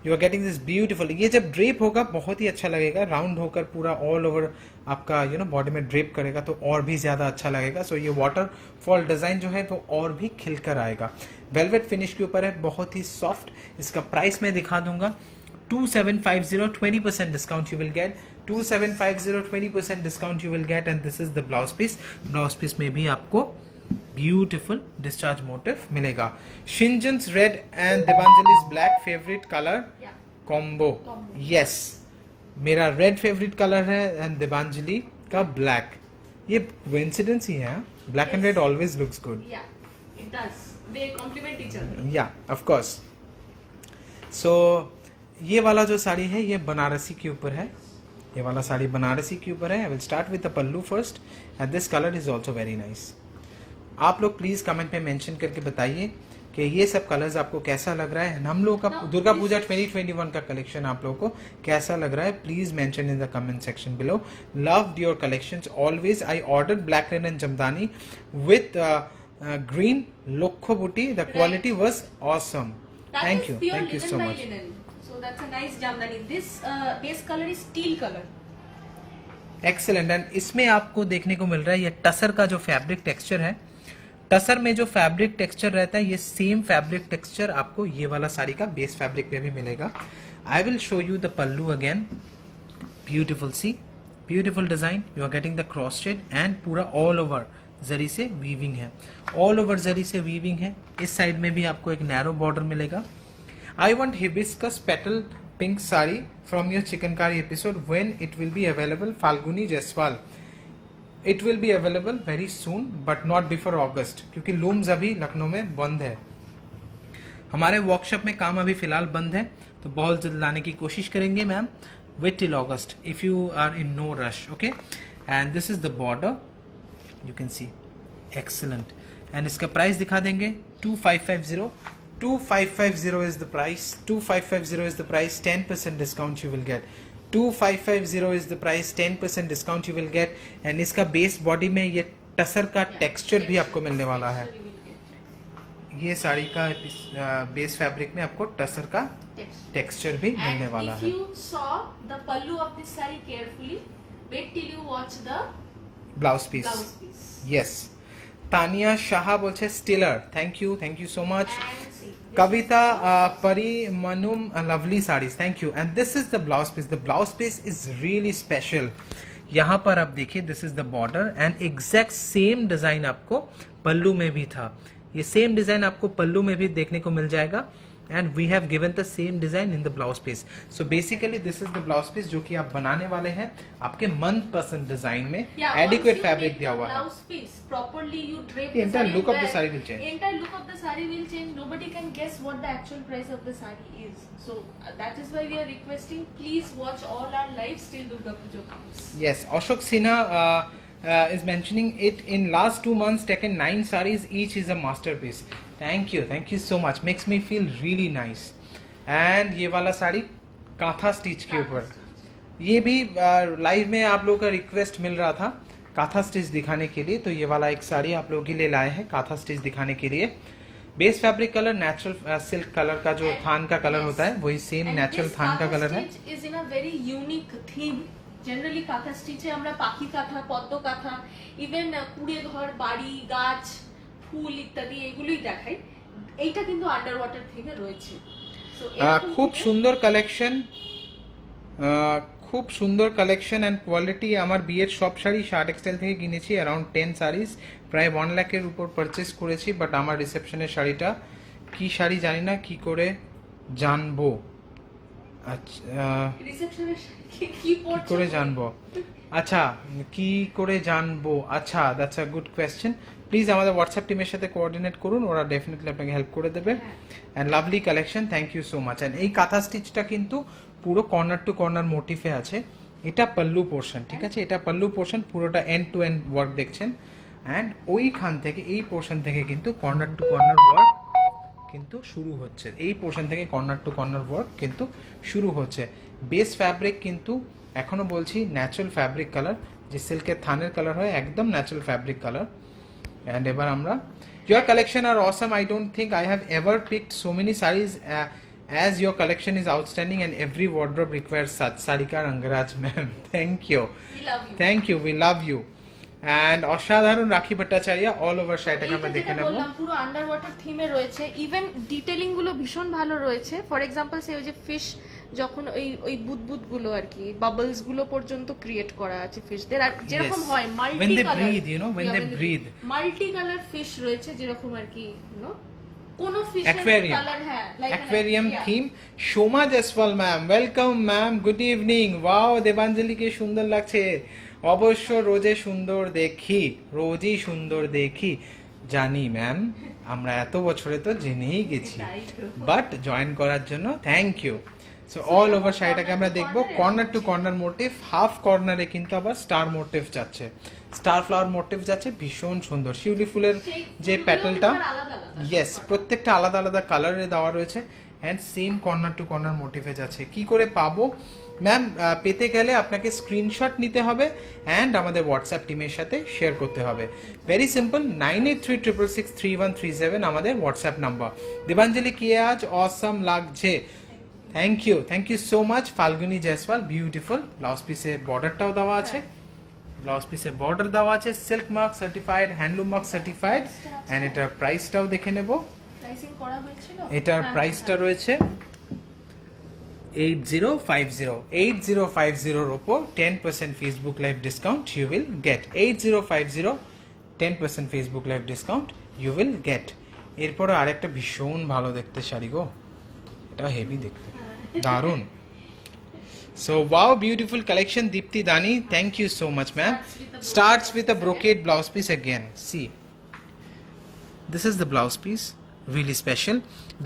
You are getting this beautiful. ये जब ड्रेप होगा बहुत ही अच्छा लगेगा, राउंड होकर पूरा ऑल ओवर आपका बॉडी में ड्रेप करेगा तो और भी ज्यादा अच्छा लगेगा। सो ये वाटरफॉल डिजाइन जो है वो और भी खिलकर आएगा। वेलवेट फिनिश के ऊपर है, बहुत ही सॉफ्ट। इसका प्राइस मैं दिखा दूंगा, 2750, 20% discount you will get. 2750, 20% discount you will get. And this is the blouse piece. Blouse piece में भी आपको ब्यूटीफुल डिस्चार्ज मोटिव मिलेगा। Shinjan's red and Devanjali's black favourite colour Yeah. Combo. Yes, मेरा रेड फेवरेट कलर है and Devanjali का black. ये coincidence ही है, black and red always looks good. Yeah, it does. They complement each other. Yeah of course. So ये वाला जो साड़ी है ये बनारसी के ऊपर है, ये वाला साड़ी बनारसी के ऊपर है। I will start with the pallu first and this colour is also very nice. आप लोग प्लीज कमेंट में मेंशन करके बताइए कि ये सब कलर्स आपको कैसा लग रहा है। हम लोगों का Now, दुर्गा पूजा 2021 का कलेक्शन आप लोगों को कैसा लग रहा है, please mention in the comment section below. Loved your collections always. I ordered black linen Jamdani with green lokkho buti, the quality was awesome. That thank is you, pure thank you linen so by much. linen. So that's a nice jamdani. This base color is teal color. Excellent. And इसमें आपको देखने को मिल रहा है ये टसर का जो fabric texture है, टसर में जो फैब्रिक टेक्सचर रहता है ये सेम फैब्रिक टेक्सचर आपको ये वाला साड़ी का बेस फैब्रिक में भी मिलेगा। I will show you the pallu again. Beautiful see, beautiful design. You are getting the cross shade and पूरा ऑल ओवर जरी से वीविंग है, ऑल ओवर जरी से वीविंग है। इस साइड में भी आपको एक नैरो बॉर्डर मिलेगा। I want hibiscus petal pink sari from your chikankari episode, when it will be available? Falguni Jaiswal. It will be available very soon but not before August, क्योंकि लूम्स अभी लखनऊ में बंद है। हमारे वर्कशॉप में काम अभी फिलहाल बंद है, तो बहुत जल्द लाने की कोशिश करेंगे ma'am. Wait till August if you are in no rush, okay. And this is the border, you can see, excellent. And इसका प्राइस दिखा देंगे, 2550। 2550 is the price. 2550 is the price. 10% discount you will get. 2550 is the price. 10% discount you will get. And इसका base body में ये टसर का texture भी आपको मिलने वाला है। ये साड़ी का बेस फैब्रिक में आपको टसर का टेक्सचर भी मिलने वाला And है। if you saw the pallu of this saree carefully, wait till you watch the blouse piece. blouse piece. Yes. Tania Shah बोलছে स्टिलर। Thank you so much. And see, this Kavita Pari Manum lovely sarees, thank you. And this is the blouse piece. The blouse piece is really special. यहाँ पर आप देखिए, this is the border and exact same design आपको पल्लू में भी था। ये same design आपको पल्लू में भी देखने को मिल जाएगा। and we have given the same design in the blouse piece. So basically this is the blouse piece जो कि आप बनाने वाले हैं आपके मनपसंद डिजाइन में। Yeah, adequate once you fabric make दिया the हुआ है। blouse piece properly, you drape The the entire saree look of the well. saree will change. Entire look of the saree will change. Nobody can guess what the actual price of the saree is. So that is why we are requesting, please watch all our lives till Durga Puja comes. Yes, Ashok Sinha is mentioning it. In last 2 months taken 9 sarees, each is a masterpiece. Thank you so much. Makes me feel really nice. And ये वाला sari काथा stitch के ऊपर, ये भी live में आप लोगों का रिक्वेस्ट मिल रहा था काथा स्टिच दिखाने के लिए, तो ये वाला एक साड़ी आप लोगों के लिए लाए हैं काथा स्टिच दिखाने के लिए। Base fabric colour natural silk colour का जो थान का कलर Yes. होता है वही सेम And नेचुरल this थान का Katha कलर है। stitch is in a very unique theme. Generally কাঁথা স্টিচে আমরা পাখি কাঁথা, পদ্ম কাঁথা, ইভেন কুড়ে ঘর, বাড়ি, গাছ, ফুল ইত্যাদি এগুলোই দেখাই। এইটা কিন্তু আন্ডার ওয়াটার থিমে রয়েছে। So, এরকম খুব থেকে- সুন্দর কালেকশন, খুব সুন্দর কালেকশন অ্যান্ড কোয়ালিটি। আমার বিয়ের সব শাড়ি শার্ট এক্সটাইল থেকে কিনেছি, অ্যারাউন্ড 10 শাড়িজ, প্রায় 1 লাখের উপর পারচেস করেছি। বাট আমার রিসেপশনের শাড়িটা কি শাড়ি জানি না, কি করে জানবো? আচ্ছা রিসেপশনের কি কি পড়ছো? করে জানবো? আচ্ছা কি করে জানবো? আচ্ছা that's a good question. Please আমাদের হোয়াটসঅ্যাপ টিমের সাথে কোঅর্ডিনেট করুন, ওরা ডেফিনেটলি আপনাকে হেল্প করে দেবে। And lovely collection, thank you so much. And এই কাঁথা স্টিচটা কিন্তু পুরো কর্নার টু কর্নার মোটিফে আছে। এটা পাল্লু পোর্শন, ঠিক আছে? এটা পাল্লু পোর্শন, পুরোটা এন্ড টু এন্ড ওয়ার্ক দেখছেন। অ্যান্ড ওইখান থেকে এই পোর্শন থেকে কিন্তু কর্নার টু কর্নার ওয়ার্ক কিন্তু শুরু হচ্ছে। এই পোর্শন থেকে কর্নার টু কর্নার ওয়ার্ক কিন্তু শুরু হচ্ছে। বেস ফ্যাব্রিক কিন্তু এখনো বলছি ন্যাচারাল ফ্যাব্রিক কালার, যে সিল্কের থানের কালার হয় একদম ন্যাচারাল ফ্যাব্রিক কালার। অ্যান্ড এবার আমরা your collection are awesome. I don't think I have ever picked so many sarees as your collection is outstanding and every wardrobe requires such. Sarika Rangaraj ma'am, thank you, We love you. thank you, we love you. And অসাধারণ রাখি Bhattacharya all over শাড়িটাকে আমরা এইটা দেখে যেটা নেব। বললাম পুরো আন্ডার ওয়াটার থিমে রয়েছে। ইভেন ডিটেইলিং গুলো ভীষণ ভালো রয়েছে। ফর এক্সাম্পল সে ওই যে ফিশ যখন ওই বুদবুদ গুলো আর কি বাবলস গুলো পর্যন্ত ক্রিয়েট করা আছে ফিশদের, আর যেরকম Yes. হয় multi When they colour, breathe, you know, when they breathe. Multi colour fish রয়েছে যেরকম আর কি, নো কোন ফিশ Aquarium. কালার, হ্যাঁ like an Aquarium yeah. theme. Shoma Jaswal ma'am, welcome ma'am, good evening. Wow, Devanjali কে সুন্দর লাগছে। অবশ্য রোজে সুন্দর দেখি, রোজই সুন্দর দেখি, জানি ম্যাম, আমরা এত বছরে তো জেনেই গেছি। তাই তো। বাট জয়েন করার জন্য thank you. So all over শাড়িটাকে আমরা দেখবো corner to corner motif, half কর্নারে কিন্তু আবার স্টার মোটিভ যাচ্ছে, স্টার ফ্লাওয়ার মোটিভ যাচ্ছে, ভীষণ সুন্দর। শিউলি ফুলের সেই যে ফুলগুলো প্যাটেলটা, কিন্তু আলাদা আলাদা। ইয়েস, প্রত্যেকটা আলাদা আলাদা কালারে দেওয়া রয়েছে and same corner to corner মোটিভে যাচ্ছে। কি করে পাবো ম্যাম? পেতে গেলে আপনাকে স্ক্রিনশট নিতে হবে অ্যান্ড আমাদের হোয়াটসঅ্যাপ টিমের সাথে শেয়ার করতে হবে। ভেরি সিম্পল, 9836663137 আমাদের হোয়াটসঅ্যাপ নাম্বার। দেবাঞ্জলি কি আজ অসম লাগছে, thank you so much. Falguni Jaiswal, beautiful. Blouse পিসে বর্ডারটাও দেওয়া আছে, ব্লাউজ পিসে বর্ডার দেওয়া আছে, silk mark certified, handloom mark certified. And এটার প্রাইসটাও দেখে নেব। প্রাইসিং করা হয়েছিল, এটার হ্যাঁ, প্রাইসটা রয়েছে 8050 এর উপর 10% Facebook live discount you will get. 8050 10% Facebook live discount you will get. এরপরে আরেকটা ভীষণ ভালো দেখতে শাড়ি গো, এটা হেভি দেখতে, দারুণ। So wow, beautiful collection, Deepti Dani, thank you so much ma'am. Starts with a brocade blouse piece again. See, this is the blouse piece, really special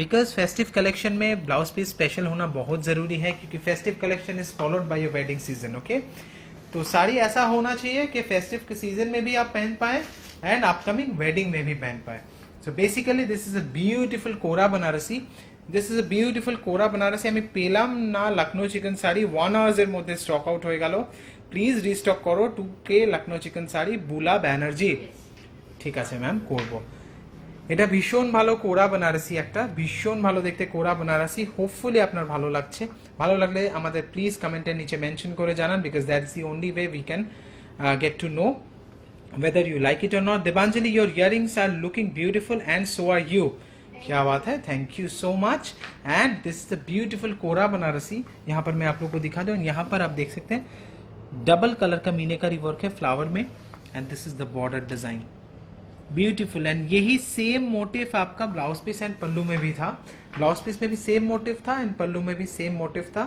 because festive collection में blouse piece special होना बहुत ज़रूरी है क्योंकि festive collection is followed by your wedding season, okay? तो साड़ी ऐसा होना चाहिए कि festive के season में भी आप पहन पाए and upcoming wedding में भी पहन पाए. So basically this is a beautiful Quora Banarasi. This is a beautiful कोरा बनारसी. আমি পেলাম না লখনৌ চিকেন শাড়ি, 1 hours এর মধ্যে স্টক আউট হয়ে গেল। প্লিজ রিস্টক করো 2K লখনৌ চিকেন শাড়ি, বুলা ব্যানার্জি। ঠিক আছে ম্যাম, করব। এটা ভীষণ ভালো কোরা बनारसी, একটা ভীষণ ভালো দেখতে কোরা बनारसी। হোপফুলি আপনার ভালো লাগছে। ভালো লাগলে আমাদের প্লিজ কমেন্টের নিচে মেনশন করে জানান because that is the only way we can get to know whether you like it or not. Debanjali, your earrings are looking beautiful and so are you. क्या बात है, thank you so much. And this is the beautiful kora Banarasi. यहाँ पर मैं आप लोगों को दिखा दूँ, यहाँ पर आप देख सकते हैं डबल कलर का मीनाकारी वर्क है फ्लावर में and this is the border design, beautiful. And यही सेम मोटिव आपका ब्लाउज पीस एंड पल्लू में भी था। ब्लाउज पीस में भी सेम मोटिव था एंड पल्लू में भी सेम मोटिव था।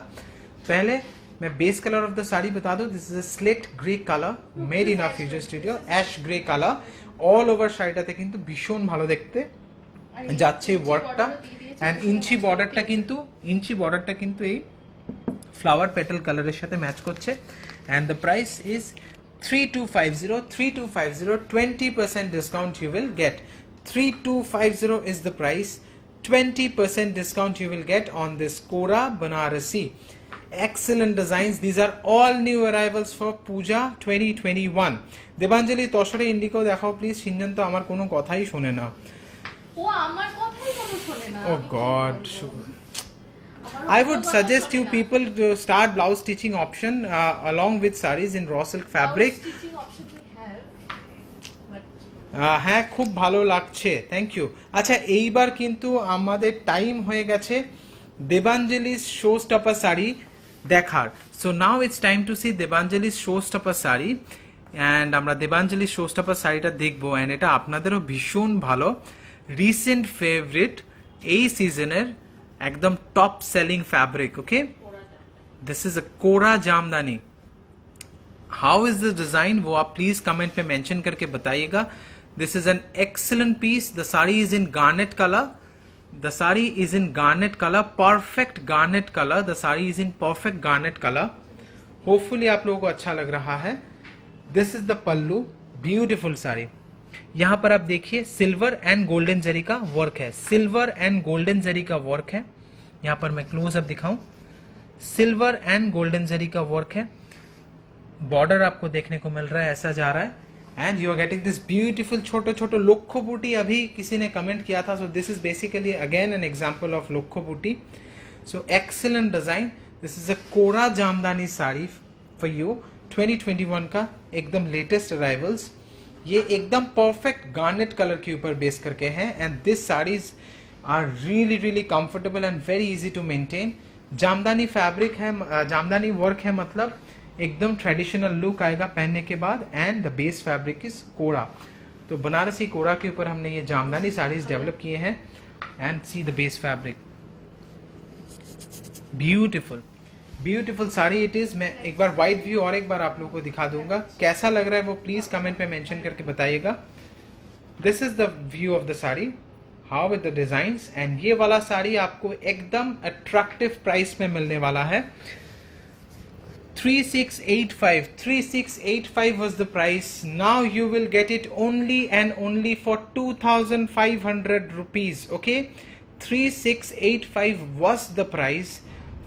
पहले मैं base colour of the sari बता दूं, this is a slate grey colour made in a future studio, ash grey colour all over শাড়িটাতে কিন্তু ভীষণ ভালো দেখতে যাচ্ছে ওয়ার্কটা। এন্ড ইঞ্চি বর্ডারটা কিন্তু এই ফ্লাওয়ার পেটাল কালারের সাথে ম্যাচ করছে। And the price is 3250 20% discount you will get. 3250 is the price, 20% discount you will get on this Kora Banarasi. Excellent designs. These are all new arrivals for Puja 2021. Debanjali Toshore Indigo দেখাও please. সিনজন তো আমার কোনো কথাই শোনে না। ও আমার কথাই কোনো শোনে না। Oh আমি কি God. বলবো? আমারও I কোনো would কথা suggest শোনে you না। people to start blouse stitching option along with sarees in raw silk fabric. Blouse stitching option we have, but হ্যাঁ খুব ভালো লাগছে, থ্যাংক ইউ। আচ্ছা এইবার কিন্তু আমাদের টাইম হয়ে গেছে দেবাঞ্জলি's শো স্টপার শাড়ি দেখার। So now it's time to see Devanjali's showstopper sari, and আমরা দেবাঞ্জলি's শো স্টপার শাড়িটা দেখবো, অ্যান্ড এটা আপনাদেরও ভীষণ ভালো রিসেন্ট ফেভারিট এই সিজনের একদম top selling fabric. Okay, this is a kora Jamdani. How is the design वो आप प्लीज कमेंट में मेंशन करके बताइएगा। This is an excellent piece. The sari is in garnet colour, the sari is in garnet colour, perfect garnet colour, the sari is in perfect garnet colour. Hopefully आप लोगों को अच्छा लग रहा है। This is the pallu, beautiful sari. यहां पर आप देखिए सिल्वर एंड गोल्डन जरी का वर्क है, सिल्वर एंड गोल्डन जरी का वर्क है। यहां पर मैं क्लोज अप दिखाऊं, सिल्वर एंड गोल्डन जरी का वर्क है। बॉर्डर आपको देखने को मिल रहा है, ऐसा जा रहा है, and you are getting this beautiful छोटे छोटे लोखो बूटी। अभी किसी ने कमेंट किया था, so this is basically again an example of lokkho buti. So excellent design. This is a kora Jamdani sari for you 2021 का एकदम लेटेस्ट अराइवल्स। ये एकदम परफेक्ट गार्नेट कलर के ऊपर बेस करके है, and this saris are really really comfortable and very easy to maintain. Jamdani fabric है, Jamdani work है, मतलब एकदम ट्रेडिशनल लुक आएगा पहनने के बाद, and the base fabric is kora. तो बनारसी कोरा के ऊपर हमने ये जामदानी साड़ीज डेवलप किए हैं, and see the base fabric, beautiful beautiful sari it is. मैं एक बार वाइड व्यू और एक बार आप लोगों को दिखा दूंगा, कैसा लग रहा है वो प्लीज कमेंट में मेंशन करके बताइएगा। This is the view of the sari, how with the designs, and ये वाला साड़ी आपको एकदम अट्रैक्टिव प्राइस में मिलने वाला है। 3685 was the price. Now you will get it only and only for 2500 rupees. Okay, 3685 was the price.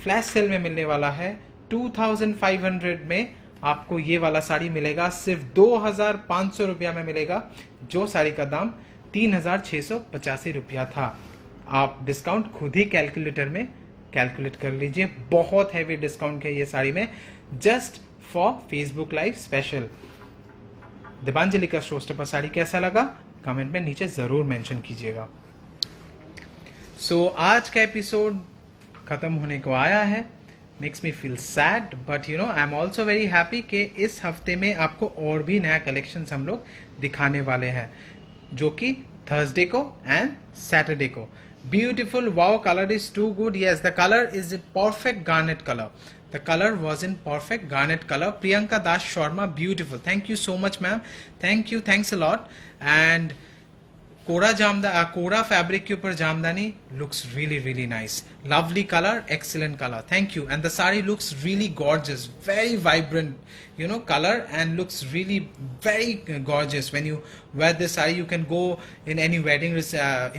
Flash sale में मिलने वाला है 2500 में आपको ये वाला साड़ी मिलेगा, सिर्फ 2500 रुपया में मिलेगा, जो साड़ी का दाम 3685 रुपया था। आप डिस्काउंट खुद ही कैलकुलेटर में कैलकुलेट कर लीजिए, बहुत हैवी डिस्काउंट है ये साड़ी में, just for Facebook live special. Devanjali का शो स्टॉपर साड़ी कैसा लगा कमेंट में नीचे जरूर मेंशन कीजिएगा। सो आज का एपिसोड खत्म होने को आया है, makes me feel sad, but you know I am also very happy कि इस हफ्ते में आपको और भी नया कलेक्शन हम लोग दिखाने वाले हैं, जो कि थर्सडे को एंड सैटरडे को। Beautiful, wow, colour is too good. Yes, the colour is in perfect garnet colour, the colour was in perfect garnet colour. Priyanka Das Sharma, beautiful, thank you so much ma'am, thank you, thanks a lot. And kora fabric के ऊपर Jamdani looks really really nice, lovely colour, excellent colour, thank you. And the sari looks really gorgeous, very vibrant, you know, color, and looks really very gorgeous when you wear this saree. You can go in any wedding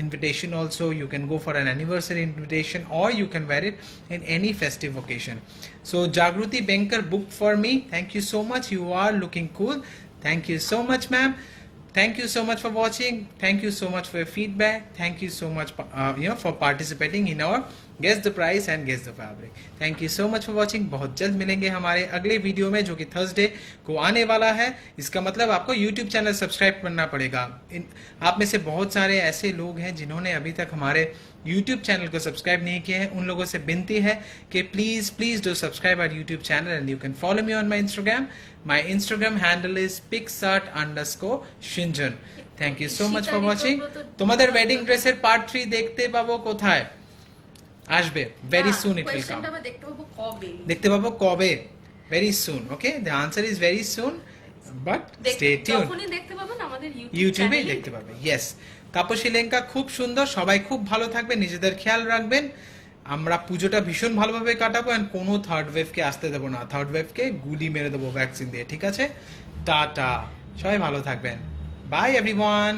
invitation also, you can go for an anniversary invitation, or you can wear it in any festive occasion. So Jagruti Benkar booked for me, thank you so much, you are looking cool, thank you so much ma'am. Thank you so much for watching, thank you so much for your feedback, thank you so much for participating in our guess the price and guess the fabric. Thank you so much for watching. बहुत जल्द मिलेंगे हमारे अगले video में, जो कि Thursday को आने वाला है। इसका मतलब आपको YouTube चैनल सब्सक्राइब करना पड़ेगा। आप में से बहुत सारे ऐसे लोग हैं जिन्होंने अभी तक हमारे YouTube चैनल को सब्सक्राइब नहीं किए हैं, उन लोगों से विनती है कि please do subscribe our YouTube channel, and you can follow me on my Instagram. My Instagram handle is pixart_shinjan. Thank you so much for watching. তোমাদের ওয়েডিং ড্রেসের পার্ট 3 দেখতে পাবো কোথায়? আসবে very soon, it will come. দেখতে পাবো কবে? very soon. Okay, the answer is very soon, but stay tuned. যখনই দেখতে পাবেন আমাদের ইউটিউবে দেখতে পাবে। yes, তাপসী লেঙ্কা, খুব সুন্দর, সবাই খুব ভালো থাকবেন, নিজেদের খেয়াল রাখবেন। আমরা পুজোটা ভীষণ ভালোভাবে কাটাবো, এন্ড কোনো থার্ড ওয়েভকে আসতে দেবো না, থার্ড ওয়েভকে গুলি মেরে দেবো ভ্যাকসিন দিয়ে, ঠিক আছে? টাটা, সবাই ভালো থাকবেন, বাই এভরিওয়ান।